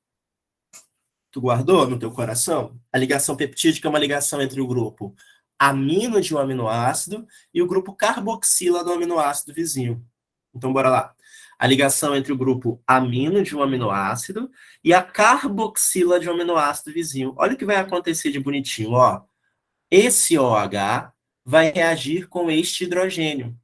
Tu guardou no teu coração? A ligação peptídica é uma ligação entre o grupo amino de um aminoácido e o grupo carboxila do aminoácido vizinho. Então, bora lá. A ligação entre o grupo amino de um aminoácido e a carboxila de um aminoácido vizinho. Olha o que vai acontecer de bonitinho, ó. Esse OH vai reagir com este hidrogênio.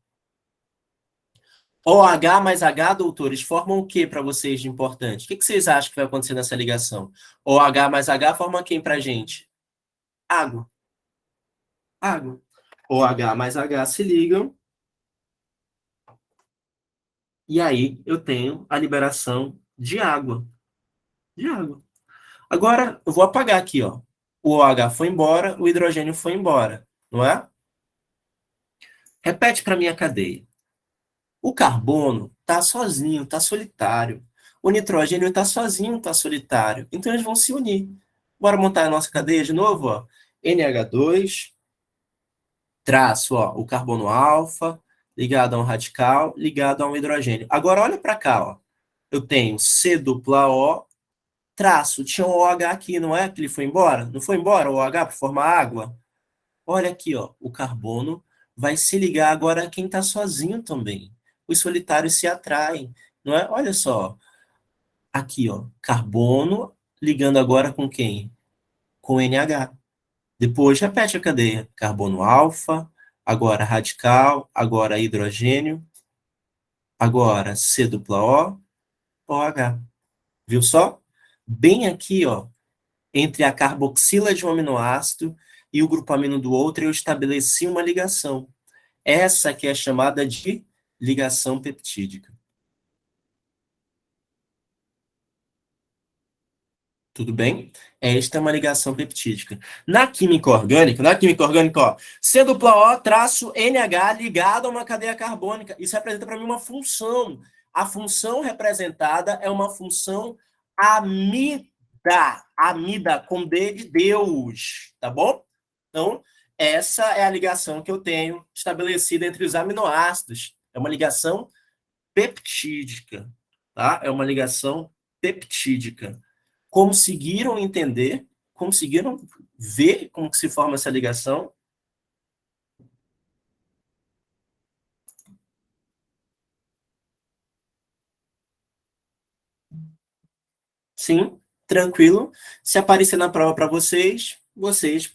OH mais H, doutores, formam o que para vocês de importante? O que vocês acham que vai acontecer nessa ligação? OH mais H forma quem para a gente? Água. Água. OH mais H se ligam. E aí eu tenho a liberação de água. De água. Agora, eu vou apagar aqui, ó. O OH foi embora, o hidrogênio foi embora, não é? Repete para mim a cadeia. O carbono está sozinho, está solitário. O nitrogênio está sozinho, está solitário. Então eles vão se unir. Bora montar a nossa cadeia de novo, ó. NH2, traço, ó, o carbono alfa, ligado a um radical, ligado a um hidrogênio. Agora olha para cá, ó. Eu tenho C dupla O, traço, tinha um OH aqui, não é? Que ele foi embora? Não foi embora o OH para formar água? Olha aqui, ó, o carbono vai se ligar agora a quem está sozinho também. Os solitários se atraem, não é? Olha só, aqui, ó, carbono ligando agora com quem? Com NH. Depois repete a cadeia. Carbono alfa, agora radical, agora hidrogênio, agora C dupla O, OH. Viu só? Bem aqui, ó, entre a carboxila de um aminoácido e o grupamino do outro, eu estabeleci uma ligação. Essa que é chamada de ligação peptídica. Tudo bem? Esta é uma ligação peptídica. Na química orgânica, ó, C dupla O traço NH ligado a uma cadeia carbônica. Isso representa para mim uma função. A função representada é uma função amida. Amida, com D de Deus. Tá bom? Então, essa é a ligação que eu tenho estabelecida entre os aminoácidos. É uma ligação peptídica, tá? É uma ligação peptídica. Conseguiram entender? Conseguiram ver como que se forma essa ligação? Sim, tranquilo. Se aparecer na prova para vocês, vocês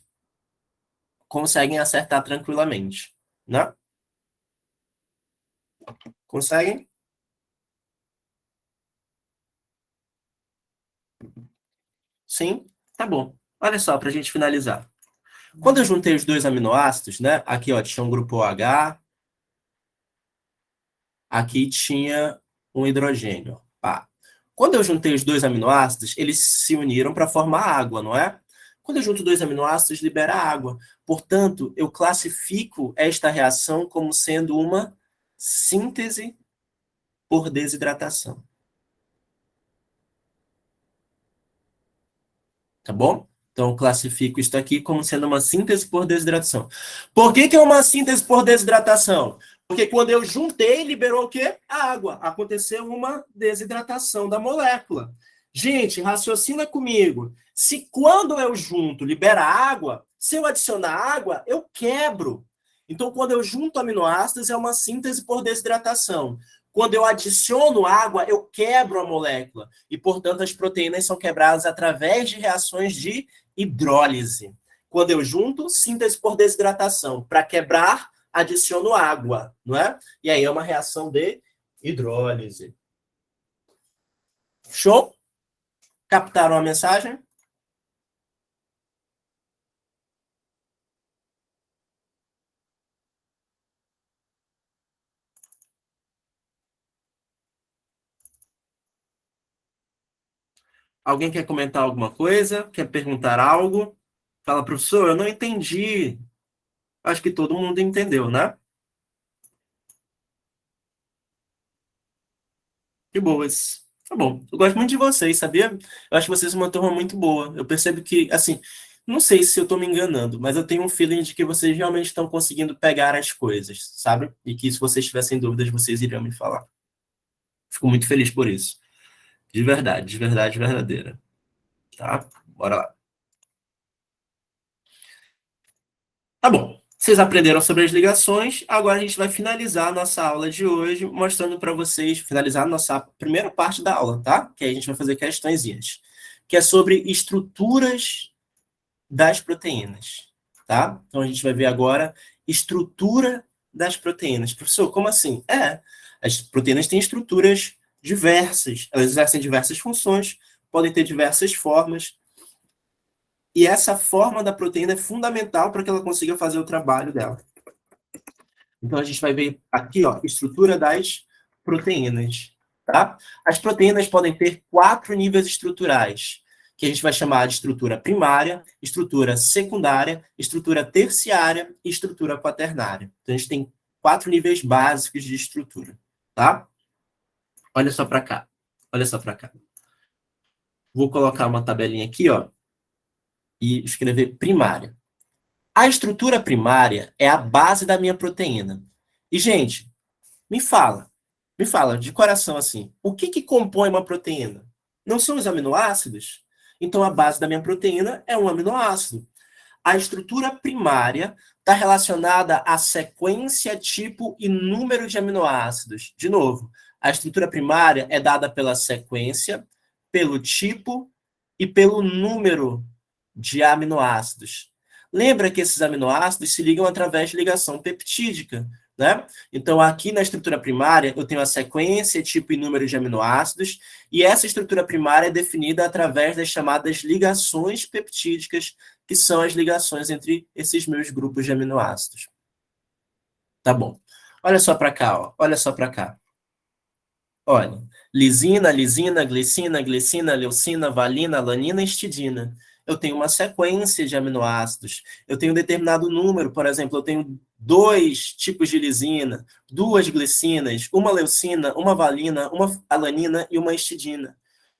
conseguem acertar tranquilamente, né? Conseguem? Sim? Tá bom. Olha só, para a gente finalizar. Quando eu juntei os dois aminoácidos, né? Aqui, ó, tinha um grupo OH, aqui tinha um hidrogênio. Pá. Quando eu juntei os dois aminoácidos, eles se uniram para formar água, não é? Quando eu junto dois aminoácidos, libera água. Portanto, eu classifico esta reação como sendo uma síntese por desidratação. Tá bom? Então, eu classifico isso aqui como sendo uma síntese por desidratação. Por que é uma síntese por desidratação? Porque quando eu juntei, liberou o quê? A água. Aconteceu uma desidratação da molécula. Gente, raciocina comigo. Se quando eu junto, libera água, se eu adicionar água, eu quebro. Então, quando eu junto aminoácidos, é uma síntese por desidratação. Quando eu adiciono água, eu quebro a molécula. E, portanto, as proteínas são quebradas através de reações de hidrólise. Quando eu junto, síntese por desidratação. Para quebrar, adiciono água, não é? E aí é uma reação de hidrólise. Show? Captaram a mensagem? Alguém quer comentar alguma coisa? Quer perguntar algo? Fala, professor, eu não entendi. Acho que todo mundo entendeu, né? Que boas. Tá bom. Eu gosto muito de vocês, sabia? Eu acho vocês uma turma muito boa. Eu percebo que, assim, não sei se eu tô me enganando, mas eu tenho um feeling de que vocês realmente estão conseguindo pegar as coisas, sabe? E que se vocês tivessem dúvidas, vocês iriam me falar. Fico muito feliz por isso. De verdade verdadeira. Tá? Bora lá. Tá bom. Vocês aprenderam sobre as ligações, agora a gente vai finalizar a nossa aula de hoje, mostrando para vocês, finalizar a nossa primeira parte da aula, tá? Que aí a gente vai fazer questõezinhas, que é sobre estruturas das proteínas, tá? Então a gente vai ver agora estrutura das proteínas. Professor, como assim? As proteínas têm estruturas diversas, elas exercem diversas funções, podem ter diversas formas, e essa forma da proteína é fundamental para que ela consiga fazer o trabalho dela. Então, a gente vai ver aqui, ó, estrutura das proteínas, tá? As proteínas podem ter 4 níveis estruturais, que a gente vai chamar de estrutura primária, estrutura secundária, estrutura terciária e estrutura quaternária. Então, a gente tem 4 níveis básicos de estrutura, tá? Olha só para cá. Olha só para cá. Vou colocar uma tabelinha aqui, ó, e escrever primária. A estrutura primária é a base da minha proteína. E, gente, me fala de coração assim, o que compõe uma proteína? Não são os aminoácidos? Então, a base da minha proteína é um aminoácido. A estrutura primária está relacionada à sequência, tipo e número de aminoácidos. De novo, a estrutura primária é dada pela sequência, pelo tipo e pelo número de aminoácidos. Lembra que esses aminoácidos se ligam através de ligação peptídica, né? Então, aqui na estrutura primária, eu tenho a sequência, tipo e número de aminoácidos, e essa estrutura primária é definida através das chamadas ligações peptídicas, que são as ligações entre esses meus grupos de aminoácidos. Tá bom. Olha só para cá, ó. Olha só para cá. Olha, lisina, lisina, glicina, glicina, leucina, valina, alanina e histidina. Eu tenho uma sequência de aminoácidos. Eu tenho um determinado número, por exemplo, eu tenho 2 tipos de lisina, 2 glicinas, uma leucina, uma valina, uma alanina e uma histidina.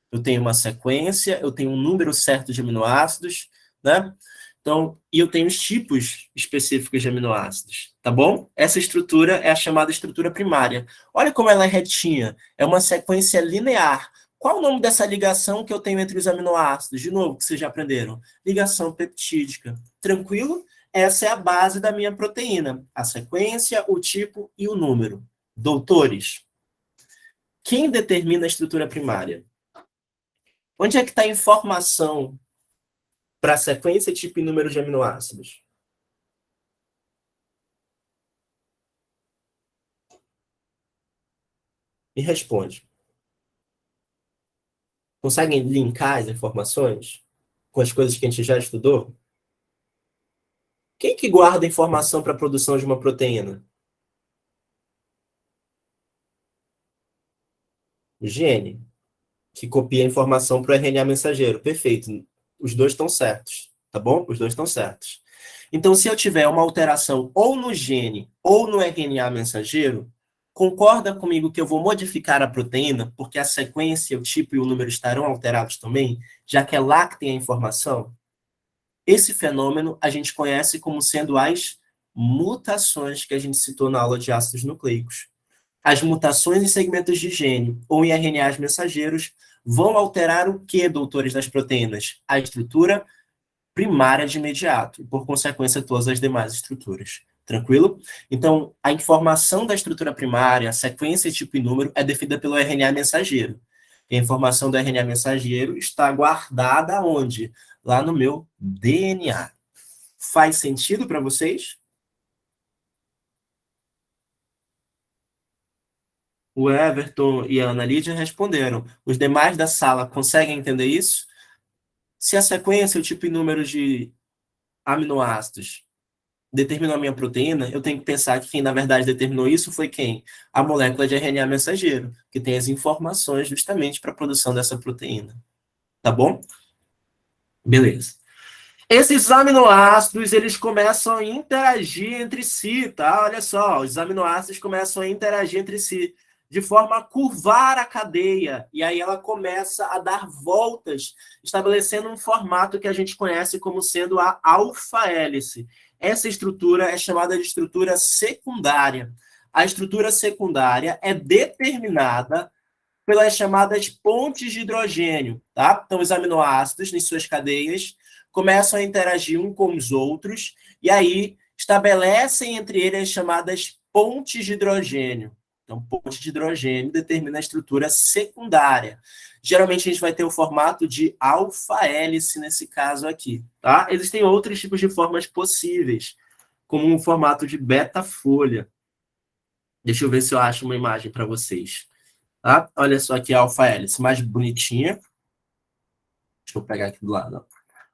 Eu tenho uma sequência, eu tenho um número certo de aminoácidos, né? Então, e eu tenho os tipos específicos de aminoácidos, tá bom? Essa estrutura é a chamada estrutura primária. Olha como ela é retinha, é uma sequência linear. Qual o nome dessa ligação que eu tenho entre os aminoácidos? De novo, que vocês já aprenderam. Ligação peptídica. Tranquilo? Essa é a base da minha proteína. A sequência, o tipo e o número. Doutores, quem determina a estrutura primária? Onde é que está a informação para a sequência, tipo e número de aminoácidos? Me responde. Conseguem linkar as informações com as coisas que a gente já estudou? Quem que guarda informação para a produção de uma proteína? O gene, que copia a informação para o RNA mensageiro. Perfeito. Os dois estão certos, tá bom? Os dois estão certos. Então, se eu tiver uma alteração ou no gene ou no RNA mensageiro, concorda comigo que eu vou modificar a proteína, porque a sequência, o tipo e o número estarão alterados também, já que é lá que tem a informação? Esse fenômeno a gente conhece como sendo as mutações que a gente citou na aula de ácidos nucleicos. As mutações em segmentos de gene ou em RNAs mensageiros vão alterar o que, doutores das proteínas? A estrutura primária de imediato, e por consequência todas as demais estruturas. Tranquilo? Então, a informação da estrutura primária, a sequência, tipo e número, é definida pelo RNA mensageiro. E a informação do RNA mensageiro está guardada onde? Lá no meu DNA. Faz sentido para vocês? O Everton e a Ana Lídia responderam. Os demais da sala conseguem entender isso? Se a sequência, o tipo e número de aminoácidos determinou a minha proteína, eu tenho que pensar que quem na verdade determinou isso foi quem? A molécula de RNA mensageiro, que tem as informações justamente para a produção dessa proteína. Tá bom? Beleza. Esses aminoácidos, eles começam a interagir entre si, tá? Olha só, os aminoácidos começam a interagir entre si, de forma a curvar a cadeia, e aí ela começa a dar voltas, estabelecendo um formato que a gente conhece como sendo a alfa-hélice. Essa estrutura é chamada de estrutura secundária. A estrutura secundária é determinada pelas chamadas pontes de hidrogênio, tá? Então, os aminoácidos, em suas cadeias, começam a interagir uns com os outros, e aí estabelecem entre eles as chamadas pontes de hidrogênio. Então, ponte de hidrogênio determina a estrutura secundária. Geralmente, a gente vai ter o formato de alfa-hélice nesse caso aqui, tá? Existem outros tipos de formas possíveis, como o formato de beta-folha. Deixa eu ver se eu acho uma imagem para vocês. Tá? Olha só aqui a alfa-hélice mais bonitinha. Deixa eu pegar aqui do lado.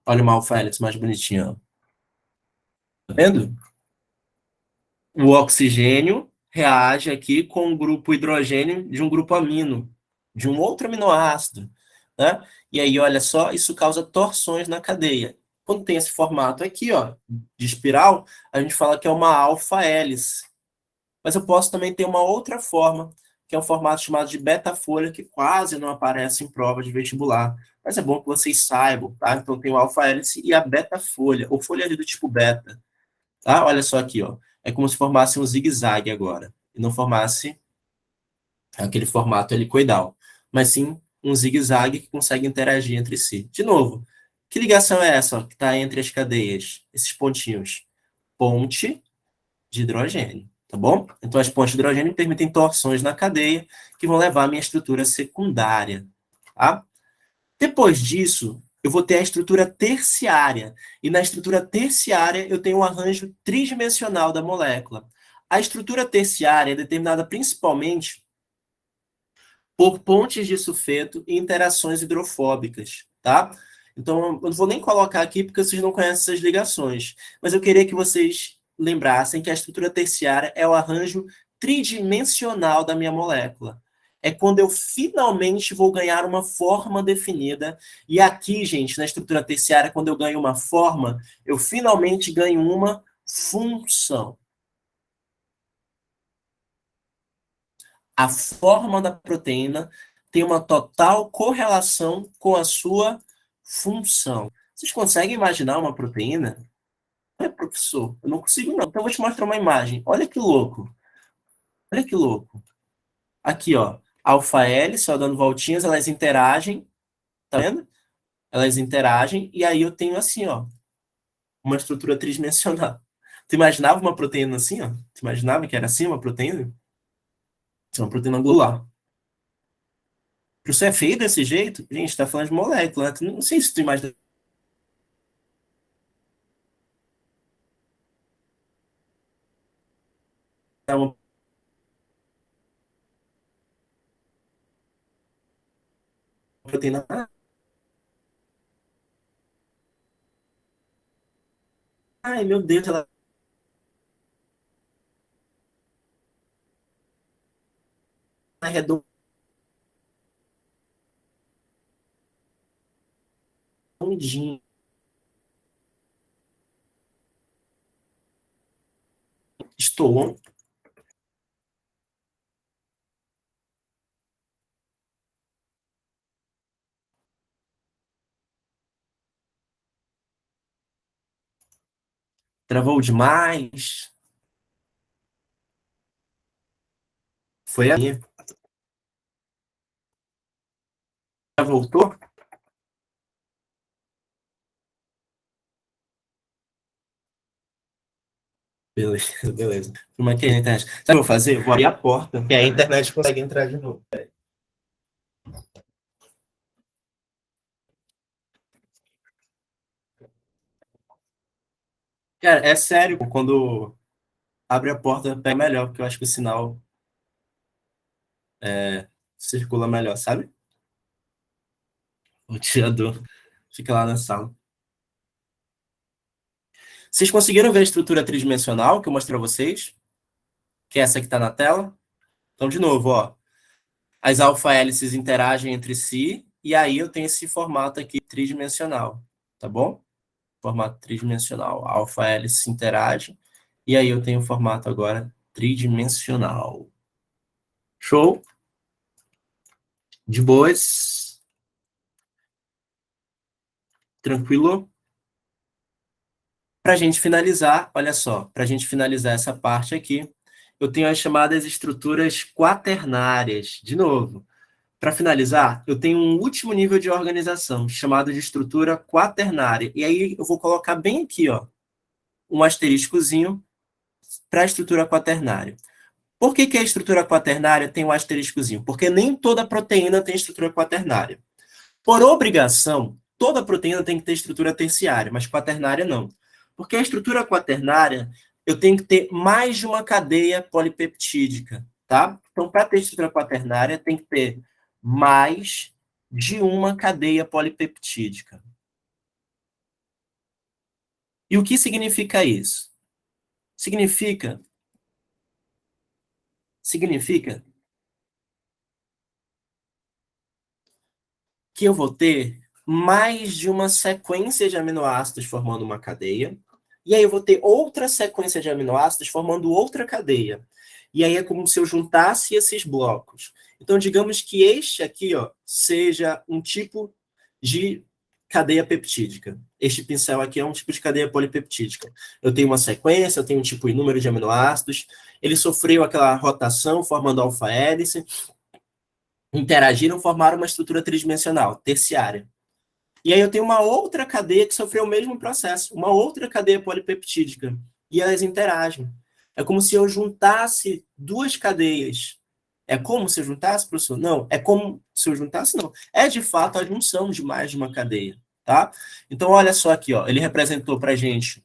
Olha uma alfa-hélice mais bonitinha. Tá vendo? O oxigênio reage aqui com o grupo hidrogênio de um grupo amino, de um outro aminoácido. Né? E aí, olha só, isso causa torções na cadeia. Quando tem esse formato aqui, ó, de espiral, a gente fala que é uma alfa-hélice. Mas eu posso também ter uma outra forma, que é um formato chamado de beta-folha, que quase não aparece em prova de vestibular. Mas é bom que vocês saibam, tá? Então tem o alfa-hélice e a beta-folha, ou folha ali do tipo beta, tá? Olha só aqui, ó. É como se formasse um zigue-zague agora, e não formasse aquele formato helicoidal, mas sim um zigue-zague que consegue interagir entre si. De novo, que ligação é essa, ó, que está entre as cadeias? Esses pontinhos. Ponte de hidrogênio, tá bom? Então, as pontes de hidrogênio permitem torções na cadeia que vão levar à minha estrutura secundária, tá? Depois disso, eu vou ter a estrutura terciária. E na estrutura terciária, eu tenho um arranjo tridimensional da molécula. A estrutura terciária é determinada principalmente por pontes de sulfeto e interações hidrofóbicas, tá? Então, eu não vou nem colocar aqui porque vocês não conhecem essas ligações, mas eu queria que vocês lembrassem que a estrutura terciária é o arranjo tridimensional da minha molécula. É quando eu finalmente vou ganhar uma forma definida. E aqui, gente, na estrutura terciária, quando eu ganho uma forma, eu finalmente ganho uma função. A forma da proteína tem uma total correlação com a sua função. Vocês conseguem imaginar uma proteína? Não é, professor? Eu não consigo, não. Então, eu vou te mostrar uma imagem. Olha que louco. Olha que louco. Aqui, ó. Alfa-hélice, só dando voltinhas, elas interagem. Tá vendo? Elas interagem. E aí eu tenho assim, ó. Uma estrutura tridimensional. Tu imaginava uma proteína assim, ó? Tu imaginava que era assim uma proteína? Isso é uma proteína angular. Isso é feio desse jeito? Gente, tá falando de molécula, né? Não sei se tu imagina uma proteína. Ai, meu Deus, ela é redondinha. Estou. Travou demais? Foi a minha. Já voltou? Beleza, beleza. Como é que é a internet? Sabe o que eu vou fazer? Eu vou abrir a porta, que aí a internet consegue entrar de novo. Cara, é sério, quando abre a porta, pega melhor, porque eu acho que o sinal circula melhor, sabe? O tirador fica lá na sala. Vocês conseguiram ver a estrutura tridimensional que eu mostrei a vocês? Que é essa que está na tela? Então, de novo, ó. As alfa-hélices interagem entre si, e aí eu tenho esse formato aqui tridimensional, tá bom? Formato tridimensional. A alfa-hélice interage, e aí eu tenho o formato agora tridimensional. Show? De boas? Tranquilo? Para a gente finalizar, olha só, para a gente finalizar essa parte aqui, eu tenho as chamadas estruturas quaternárias. De novo, para finalizar, eu tenho um último nível de organização, chamado de estrutura quaternária. E aí eu vou colocar bem aqui, ó, um asteriscozinho para a estrutura quaternária. Por que a estrutura quaternária tem um asteriscozinho? Porque nem toda proteína tem estrutura quaternária. Por obrigação, toda proteína tem que ter estrutura terciária, mas quaternária não. Porque a estrutura quaternária, eu tenho que ter mais de uma cadeia polipeptídica, tá? Então, para ter estrutura quaternária, tem que ter mais de uma cadeia polipeptídica. E o que significa isso? Significa que eu vou ter mais de uma sequência de aminoácidos formando uma cadeia, e aí eu vou ter outra sequência de aminoácidos formando outra cadeia. E aí é como se eu juntasse esses blocos. Então, digamos que este aqui, ó, seja um tipo de cadeia peptídica. Este pincel aqui é um tipo de cadeia polipeptídica. Eu tenho uma sequência, eu tenho um tipo e número de aminoácidos, ele sofreu aquela rotação formando alfa-hélice, interagiram, formaram uma estrutura tridimensional, terciária. E aí eu tenho uma outra cadeia que sofreu o mesmo processo, uma outra cadeia polipeptídica, e elas interagem. É como se eu juntasse duas cadeias. É como se eu juntasse, professor? Não, é como se eu juntasse, não. É de fato a junção de mais de uma cadeia, tá? Então, olha só aqui, ó, ele representou para a gente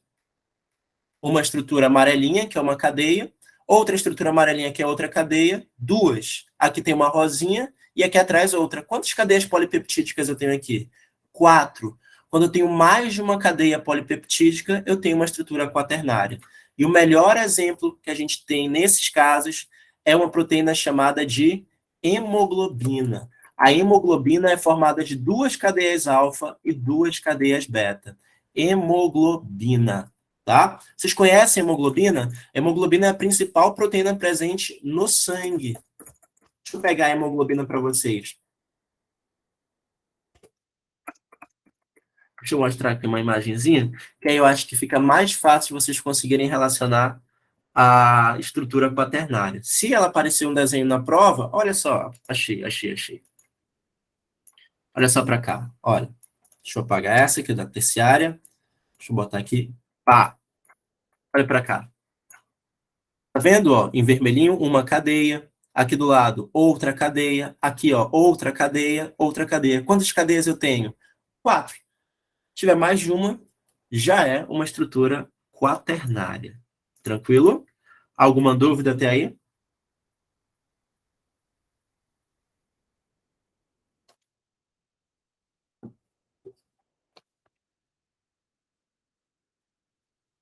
uma estrutura amarelinha, que é uma cadeia, outra estrutura amarelinha, que é outra cadeia, duas. Aqui tem uma rosinha e aqui atrás outra. Quantas cadeias polipeptídicas eu tenho aqui? 4. Quando eu tenho mais de uma cadeia polipeptídica, eu tenho uma estrutura quaternária. E o melhor exemplo que a gente tem nesses casos é uma proteína chamada de hemoglobina. A hemoglobina é formada de duas cadeias alfa e duas cadeias beta. Hemoglobina. Tá? Vocês conhecem a hemoglobina? A hemoglobina é a principal proteína presente no sangue. Deixa eu pegar a hemoglobina para vocês. Deixa eu mostrar aqui uma imagenzinha, que aí eu acho que fica mais fácil vocês conseguirem relacionar a estrutura quaternária. Se ela aparecer um desenho na prova, olha só, achei. Olha só para cá, olha. Deixa eu apagar essa aqui da terciária. Deixa eu botar aqui. Pá, olha para cá. Tá vendo, ó, em vermelhinho, uma cadeia. Aqui do lado, outra cadeia. Aqui, ó, outra cadeia, outra cadeia. Quantas cadeias eu tenho? 4. Se tiver mais de uma, já é uma estrutura quaternária. Tranquilo? Alguma dúvida até aí?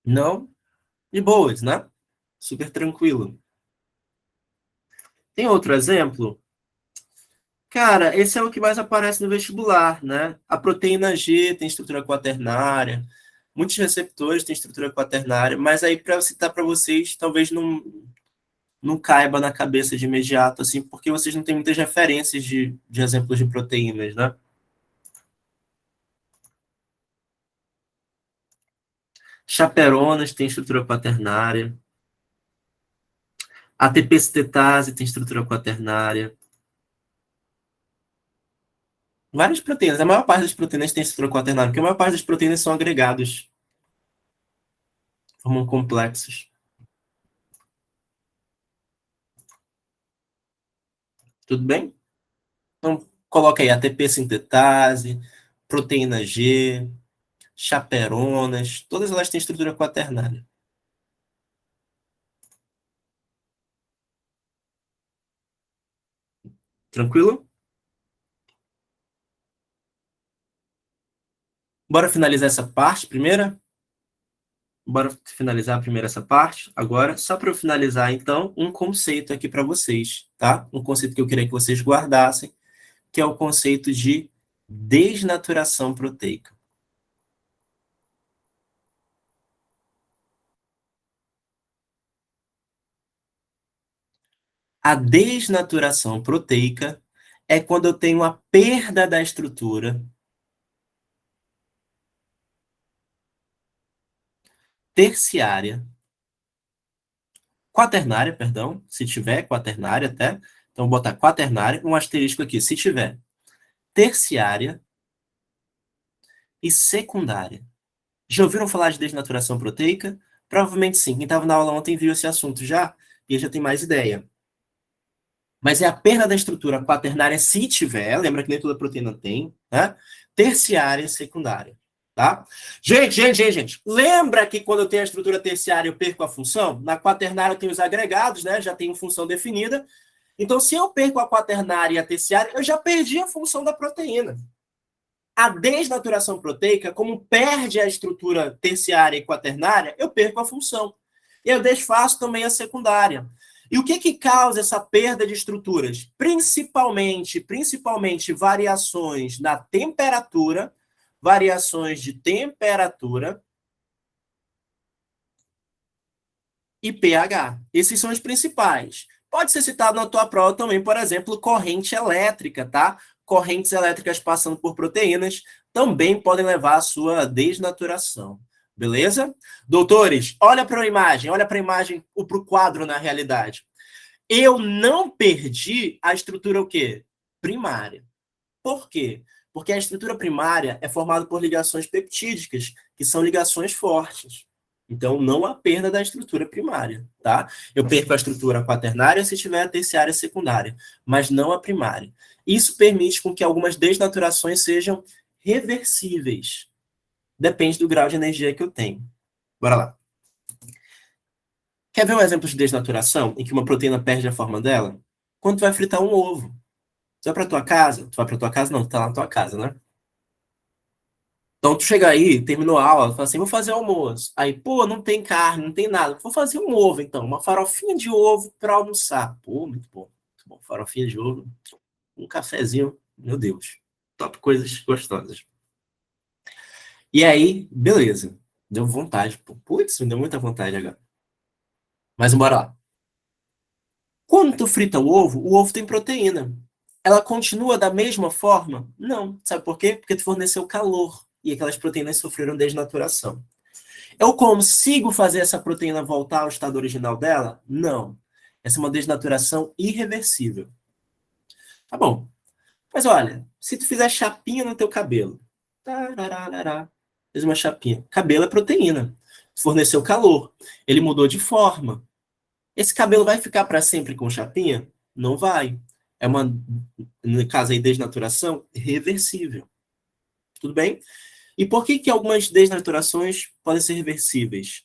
Não? De boas, né? Super tranquilo. Tem outro exemplo? Cara, esse é o que mais aparece no vestibular, né? A proteína G tem estrutura quaternária, muitos receptores têm estrutura quaternária, mas aí para citar para vocês, talvez não caiba na cabeça de imediato, assim, porque vocês não têm muitas referências de exemplos de proteínas, né? Chaperonas tem estrutura quaternária. ATP citetase tem estrutura quaternária. Várias proteínas. A maior parte das proteínas tem estrutura quaternária, porque a maior parte das proteínas são agregados. Formam complexos. Tudo bem? Então, coloca aí ATP sintetase, proteína G, chaperonas, todas elas têm estrutura quaternária. Tranquilo? Bora finalizar essa parte primeira? Bora finalizar primeiro essa parte. Agora, só para eu finalizar, então, um conceito aqui para vocês, tá? Um conceito que eu queria que vocês guardassem, que é o conceito de desnaturação proteica. A desnaturação proteica é quando eu tenho a perda da estrutura terciária, quaternária, perdão, se tiver quaternária até, então vou botar quaternária, um asterisco aqui, se tiver terciária e secundária. Já ouviram falar de desnaturação proteica? Provavelmente sim. Quem estava na aula ontem viu esse assunto já, e já tem mais ideia. Mas é a perda da estrutura quaternária se tiver, lembra que nem toda proteína tem, né? Terciária e secundária, tá? Gente, lembra que quando eu tenho a estrutura terciária eu perco a função? Na quaternária eu tenho os agregados, né? Já tenho função definida. Então, se eu perco a quaternária e a terciária, eu já perdi a função da proteína. A desnaturação proteica, como perde a estrutura terciária e quaternária, eu perco a função. E eu desfaço também a secundária. E o que causa essa perda de estruturas? Principalmente variações na temperatura, variações de temperatura e pH. Esses são os principais. Pode ser citado na tua prova também, por exemplo, corrente elétrica, tá? Correntes elétricas passando por proteínas também podem levar à sua desnaturação. Beleza? Doutores, olha para a imagem, para o quadro na realidade. Eu não perdi a estrutura o quê? Primária. Por quê? Porque a estrutura primária é formada por ligações peptídicas, que são ligações fortes. Então, não há perda da estrutura primária, tá? Eu perco a estrutura quaternária se tiver a terciária e secundária, mas não a primária. Isso permite com que algumas desnaturações sejam reversíveis. Depende do grau de energia que eu tenho. Bora lá. Quer ver um exemplo de desnaturação em que uma proteína perde a forma dela? Quando tu vai fritar um ovo. Tu vai pra tua casa? Tu vai pra tua casa? Não, tu tá lá na tua casa, né? Então, tu chega aí, terminou a aula, fala assim, vou fazer almoço. Aí, pô, não tem carne, não tem nada. Vou fazer um ovo, então. Uma farofinha de ovo para almoçar. Pô, muito bom. Muito bom. Farofinha de ovo. Um cafezinho. Meu Deus. Top coisas gostosas. E aí, beleza. Deu vontade. Pô. Putz, me deu muita vontade agora. Mas bora lá. Quando tu frita o ovo tem proteína. Ela continua da mesma forma? Não. Sabe por quê? Porque tu forneceu calor. E aquelas proteínas sofreram desnaturação. Eu consigo fazer essa proteína voltar ao estado original dela? Não. Essa é uma desnaturação irreversível. Tá bom. Mas olha, se tu fizer chapinha no teu cabelo, fez uma chapinha. Cabelo é proteína. Forneceu calor. Ele mudou de forma. Esse cabelo vai ficar para sempre com chapinha? Não vai. É uma, no caso aí, desnaturação reversível. Tudo bem? E por que algumas desnaturações podem ser reversíveis?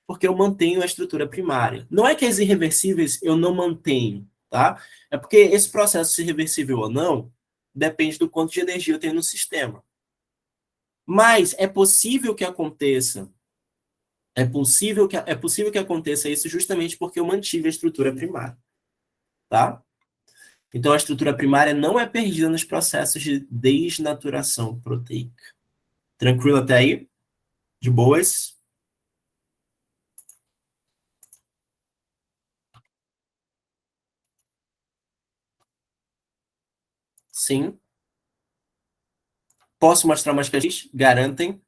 Porque eu mantenho a estrutura primária. Não é que as irreversíveis eu não mantenho, tá? É porque esse processo, se reversível ou não, depende do quanto de energia eu tenho no sistema. Mas é possível que aconteça. É possível que aconteça isso justamente porque eu mantive a estrutura primária, tá? Então a estrutura primária não é perdida nos processos de desnaturação proteica. Tranquilo até aí? De boas? Sim. Posso mostrar umas questões? Garantem.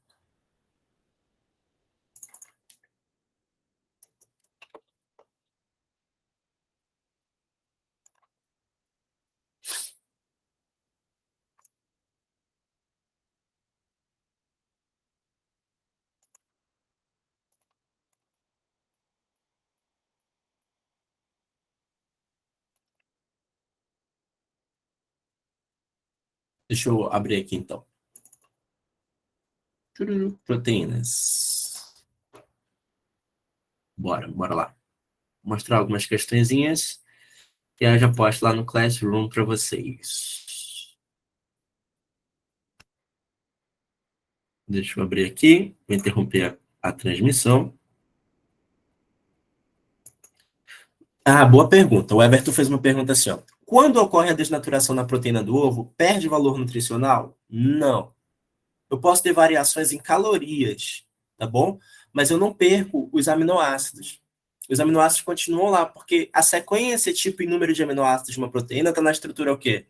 Deixa eu abrir aqui, então. Proteínas. Bora lá. Vou mostrar algumas questõezinhas e aí eu já posto lá no Classroom para vocês. Deixa eu abrir aqui, vou interromper a transmissão. Boa pergunta. O Everton fez uma pergunta assim, ó. Quando ocorre a desnaturação na proteína do ovo, perde valor nutricional? Não. Eu posso ter variações em calorias, tá bom? Mas eu não perco os aminoácidos. Os aminoácidos continuam lá, porque a sequência, tipo e número de aminoácidos de uma proteína está na estrutura o quê?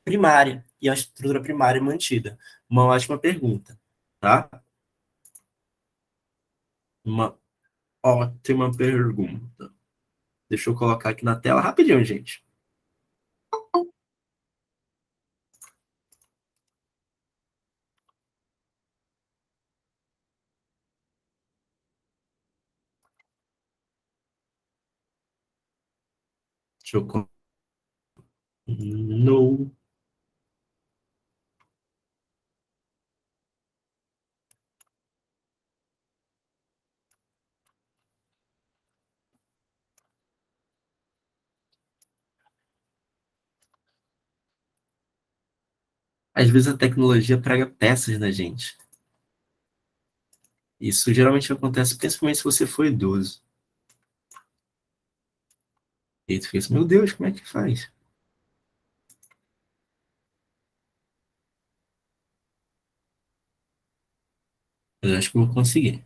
Primária. E a estrutura primária é mantida. Uma ótima pergunta, tá? Uma ótima pergunta. Deixa eu colocar aqui na tela rapidinho, gente. Deixa eu... No. Às vezes a tecnologia prega peças na gente. Isso geralmente acontece principalmente se você for idoso. E tu fica assim, meu Deus, como é que faz? Eu acho que eu vou conseguir.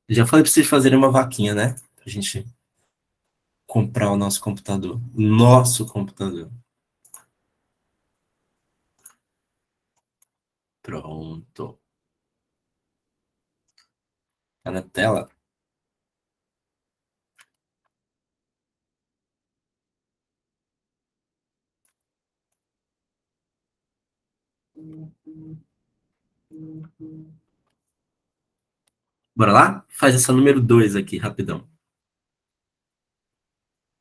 Já falei pra vocês fazerem uma vaquinha, né? Pra gente comprar o nosso computador. Nosso computador. Pronto. Tá na tela? Bora lá? Faz essa número 2 aqui, rapidão.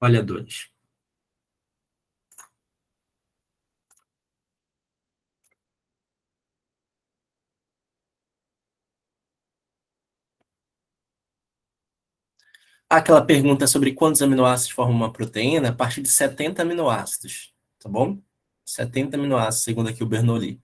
Olha 2. Aquela pergunta sobre quantos aminoácidos formam uma proteína, a partir de 70 aminoácidos, tá bom? 70 aminoácidos, segundo aqui o Bernoulli.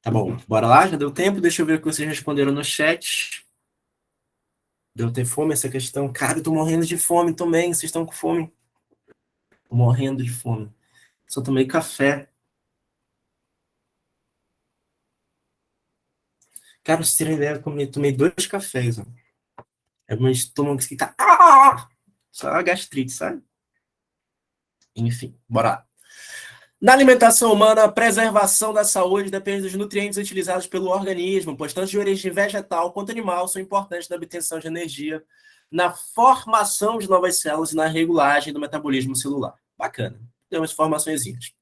Tá bom, bora lá? Já deu tempo? Deixa eu ver o que vocês responderam no chat. Deu ter fome essa questão? Cara, eu tô morrendo de fome também. Vocês estão com fome? Tô morrendo de fome. Só tomei café. Cara, vocês terem ideia, eu tomei 2 cafés. Ó. É meu estômago que tá... Só a gastrite, sabe? Enfim, bora lá. Na alimentação humana, a preservação da saúde depende dos nutrientes utilizados pelo organismo, pois tanto de origem vegetal quanto animal são importantes na obtenção de energia, na formação de novas células e na regulagem do metabolismo celular. Bacana. Tem umas informaçõezinhas.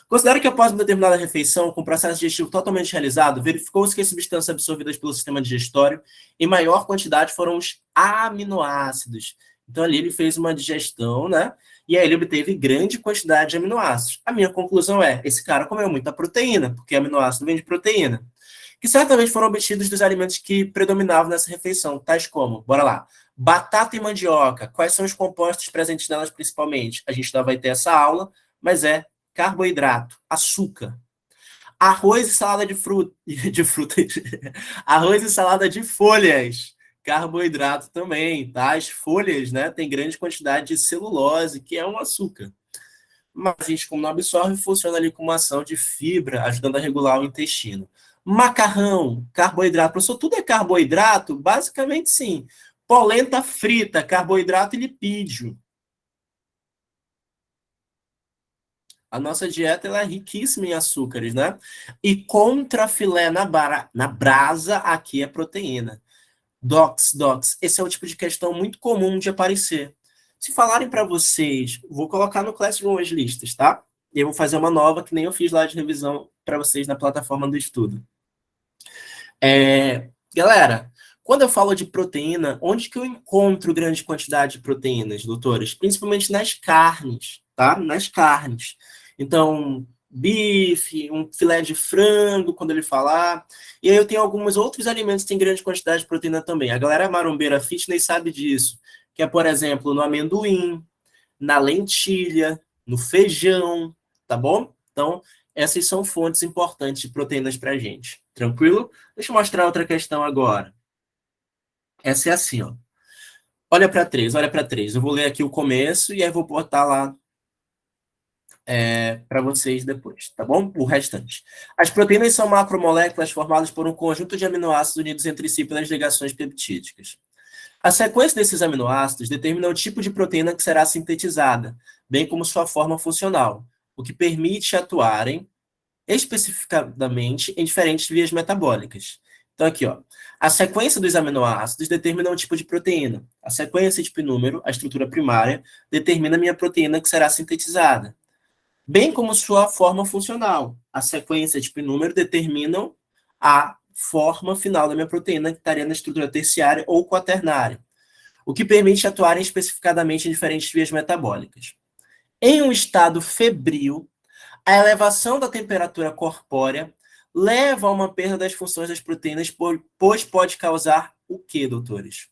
Considera que após uma determinada refeição, com o processo digestivo totalmente realizado, verificou-se que as substâncias absorvidas pelo sistema digestório em maior quantidade foram os aminoácidos. Então ali ele fez uma digestão, né? E aí ele obteve grande quantidade de aminoácidos. A minha conclusão é, esse cara comeu muita proteína, porque aminoácido vem de proteína, que certamente foram obtidos dos alimentos que predominavam nessa refeição, tais como, bora lá, batata e mandioca. Quais são os compostos presentes nelas principalmente? A gente ainda vai ter essa aula, mas é carboidrato, açúcar, arroz e salada de fruta, arroz e salada de folhas, carboidrato também, tá? As folhas, né, tem grande quantidade de celulose, que é um açúcar. mas a gente, como não absorve, funciona ali como uma ação de fibra, ajudando a regular o intestino. Macarrão, carboidrato. Professor, tudo é carboidrato? Basicamente, sim. Polenta frita, carboidrato e lipídio. A nossa dieta ela é riquíssima em açúcares, né? E contra filé na brasa, aqui é proteína. Docs, esse é o tipo de questão muito comum de aparecer. Se falarem para vocês, vou colocar no Classroom as listas, tá? E eu vou fazer uma nova que nem eu fiz lá de revisão para vocês na plataforma do estudo. Galera, quando eu falo de proteína, onde que eu encontro grande quantidade de proteínas, doutores? Principalmente nas carnes, tá? Nas carnes. Então, bife, um filé de frango, quando ele falar. E aí eu tenho alguns outros alimentos que têm grande quantidade de proteína também. A galera marombeira fitness sabe disso, que é, por exemplo, no amendoim, na lentilha, no feijão, tá bom? Então, essas são fontes importantes de proteínas para a gente. Tranquilo? Deixa eu mostrar outra questão agora. Essa é assim, ó. Olha para três, olha para três. Eu vou ler aqui o começo e aí vou botar lá para vocês depois, tá bom? O restante. As proteínas são macromoléculas formadas por um conjunto de aminoácidos unidos entre si pelas ligações peptídicas. A sequência desses aminoácidos determina o tipo de proteína que será sintetizada, bem como sua forma funcional, o que permite atuarem especificadamente em diferentes vias metabólicas. Então, aqui, ó, a sequência dos aminoácidos determina o tipo de proteína. A sequência tipo e número, a estrutura primária, determina a minha proteína que será sintetizada, bem como sua forma funcional. A sequência tipo e número determinam a forma final da minha proteína, que estaria na estrutura terciária ou quaternária, o que permite atuar especificadamente em diferentes vias metabólicas. Em um estado febril, a elevação da temperatura corpórea leva a uma perda das funções das proteínas, pois pode causar o quê, doutores?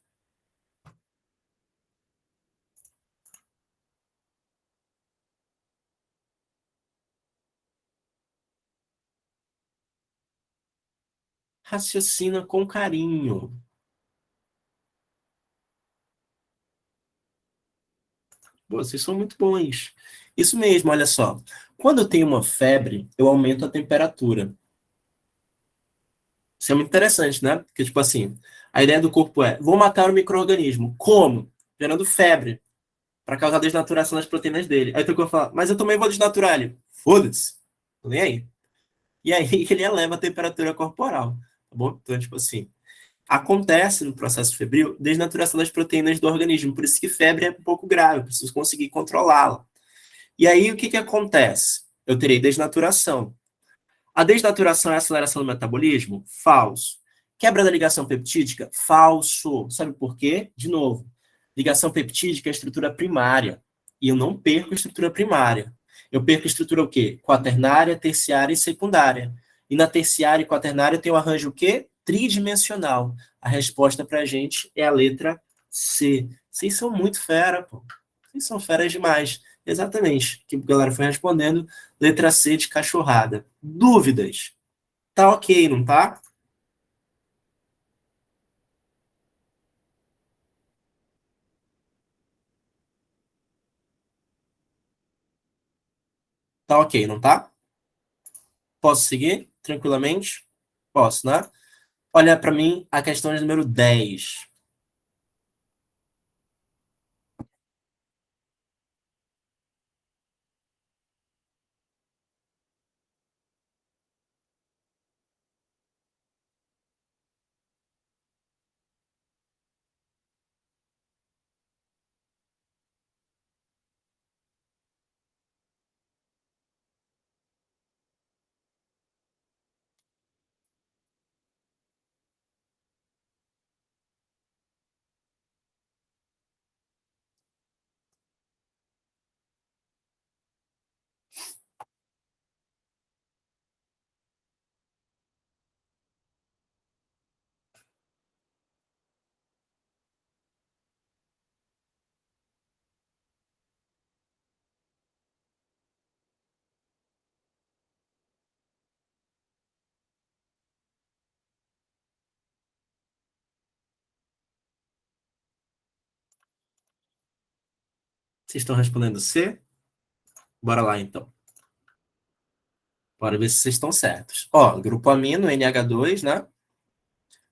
Raciocina com carinho. Pô, vocês são muito bons. Isso mesmo, olha só. Quando eu tenho uma febre, eu aumento a temperatura. Isso é muito interessante, né? Porque, tipo assim, a ideia do corpo é: vou matar o micro-organismo. Como? Gerando febre, para causar desnaturação das proteínas dele. Aí o teu corpo fala: mas eu também vou desnaturar ele. Foda-se. Tô nem aí. E aí ele eleva a temperatura corporal, tá bom? Então, tipo assim, acontece no processo febril desnaturação das proteínas do organismo, por isso que febre é um pouco grave, eu preciso conseguir controlá-la. E aí o que que acontece? Eu terei desnaturação. A desnaturação é a aceleração do metabolismo? Falso. Quebra da ligação peptídica? Falso. Sabe por quê? De novo, ligação peptídica é a estrutura primária. E eu não perco a estrutura primária. Eu perco a estrutura o quê? Quaternária, terciária e secundária. E na terciária e quaternária tem o arranjo o quê? Tridimensional. A resposta para a gente é a letra C. Vocês são muito fera, pô. Vocês são feras demais. Exatamente. Que a galera foi respondendo. Letra C de cachorrada. Dúvidas? Tá ok, não tá? Tá ok, não tá? Posso seguir tranquilamente? Posso, né? Olha para mim a questão de número 10. Vocês estão respondendo C? Bora lá, então. Bora ver se vocês estão certos. Ó, grupo amino, NH2, né?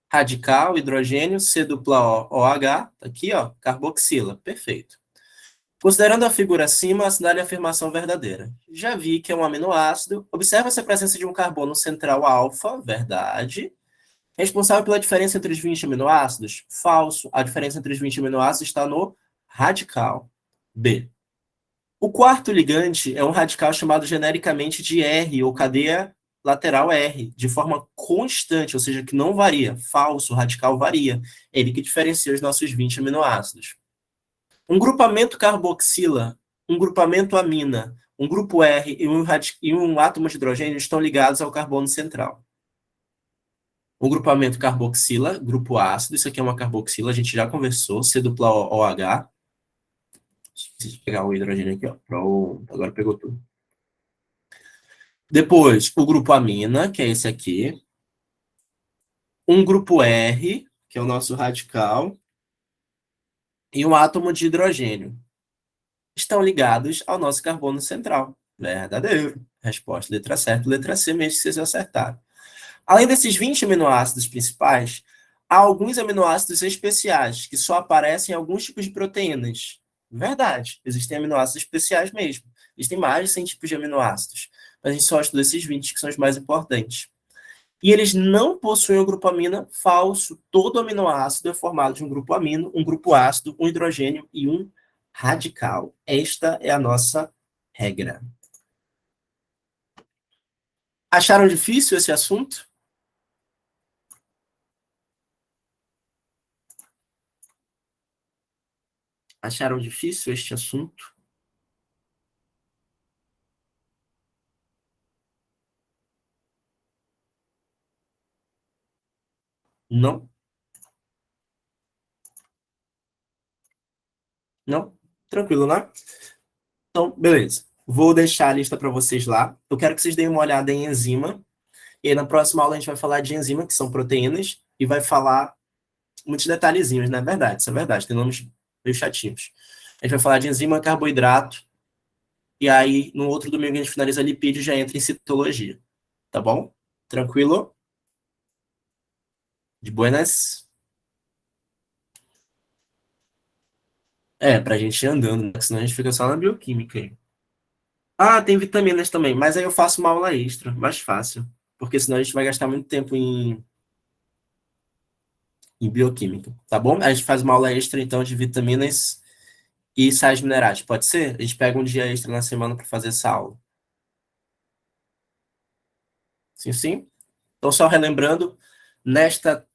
Radical, hidrogênio, C dupla O, OH, tá aqui, ó, carboxila. Perfeito. Considerando a figura acima, assinale a afirmação verdadeira. Já vi que é um aminoácido. Observa-se a presença de um carbono central alfa, verdade. Responsável pela diferença entre os 20 aminoácidos? Falso. A diferença entre os 20 aminoácidos está no radical. B. O quarto ligante é um radical chamado genericamente de R, ou cadeia lateral R, de forma constante, ou seja, que não varia. Falso, o radical varia. Ele que diferencia os nossos 20 aminoácidos. Um grupamento carboxila, um grupamento amina, um grupo R e um átomo de hidrogênio estão ligados ao carbono central. O grupamento carboxila, grupo ácido, isso aqui é uma carboxila, a gente já conversou, C dupla OH. Preciso pegar o hidrogênio aqui, ó. Pronto, agora pegou tudo. Depois, o grupo amina, que é esse aqui. Um grupo R, que é o nosso radical. E um átomo de hidrogênio. Estão ligados ao nosso carbono central. Verdadeiro. Resposta, letra certa, letra C, mesmo que vocês acertaram. Além desses 20 aminoácidos principais, há alguns aminoácidos especiais que só aparecem em alguns tipos de proteínas. Verdade, existem aminoácidos especiais mesmo. Existem mais de 100 tipos de aminoácidos. Mas a gente só estuda esses 20 que são os mais importantes. E eles não possuem o grupo amina falso. Todo aminoácido é formado de um grupo amino, um grupo ácido, um hidrogênio e um radical. Esta é a nossa regra. Acharam difícil esse assunto? Acharam difícil este assunto? Não? Não? Tranquilo, né? Então, beleza. Vou deixar a lista para vocês lá. Eu quero que vocês deem uma olhada em enzima. E aí, na próxima aula, a gente vai falar de enzima, que são proteínas, e vai falar muitos detalhezinhos, não é verdade? Isso é verdade, tem nomes meio chatinhos. A gente vai falar de enzima, carboidrato, e aí, no outro domingo, a gente finaliza lipídio e já entra em citologia. Tá bom? Tranquilo? De buenas? É, pra gente ir andando, né? Senão a gente fica só na bioquímica aí. Ah, tem vitaminas também, mas aí eu faço uma aula extra, mais fácil. Porque senão a gente vai gastar muito tempo em bioquímica, tá bom? A gente faz uma aula extra, então, de vitaminas e sais minerais, pode ser? A gente pega um dia extra na semana para fazer essa aula. Sim, sim? Então, só relembrando, nesta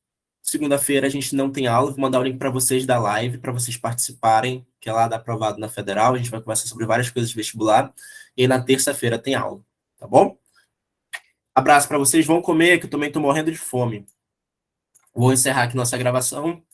segunda-feira a gente não tem aula, vou mandar o link para vocês da live, para vocês participarem, que é lá da Aprovado na Federal, a gente vai conversar sobre várias coisas de vestibular, e aí na terça-feira tem aula, tá bom? Abraço para vocês, vão comer, que eu também estou morrendo de fome. Vou encerrar aqui nossa gravação.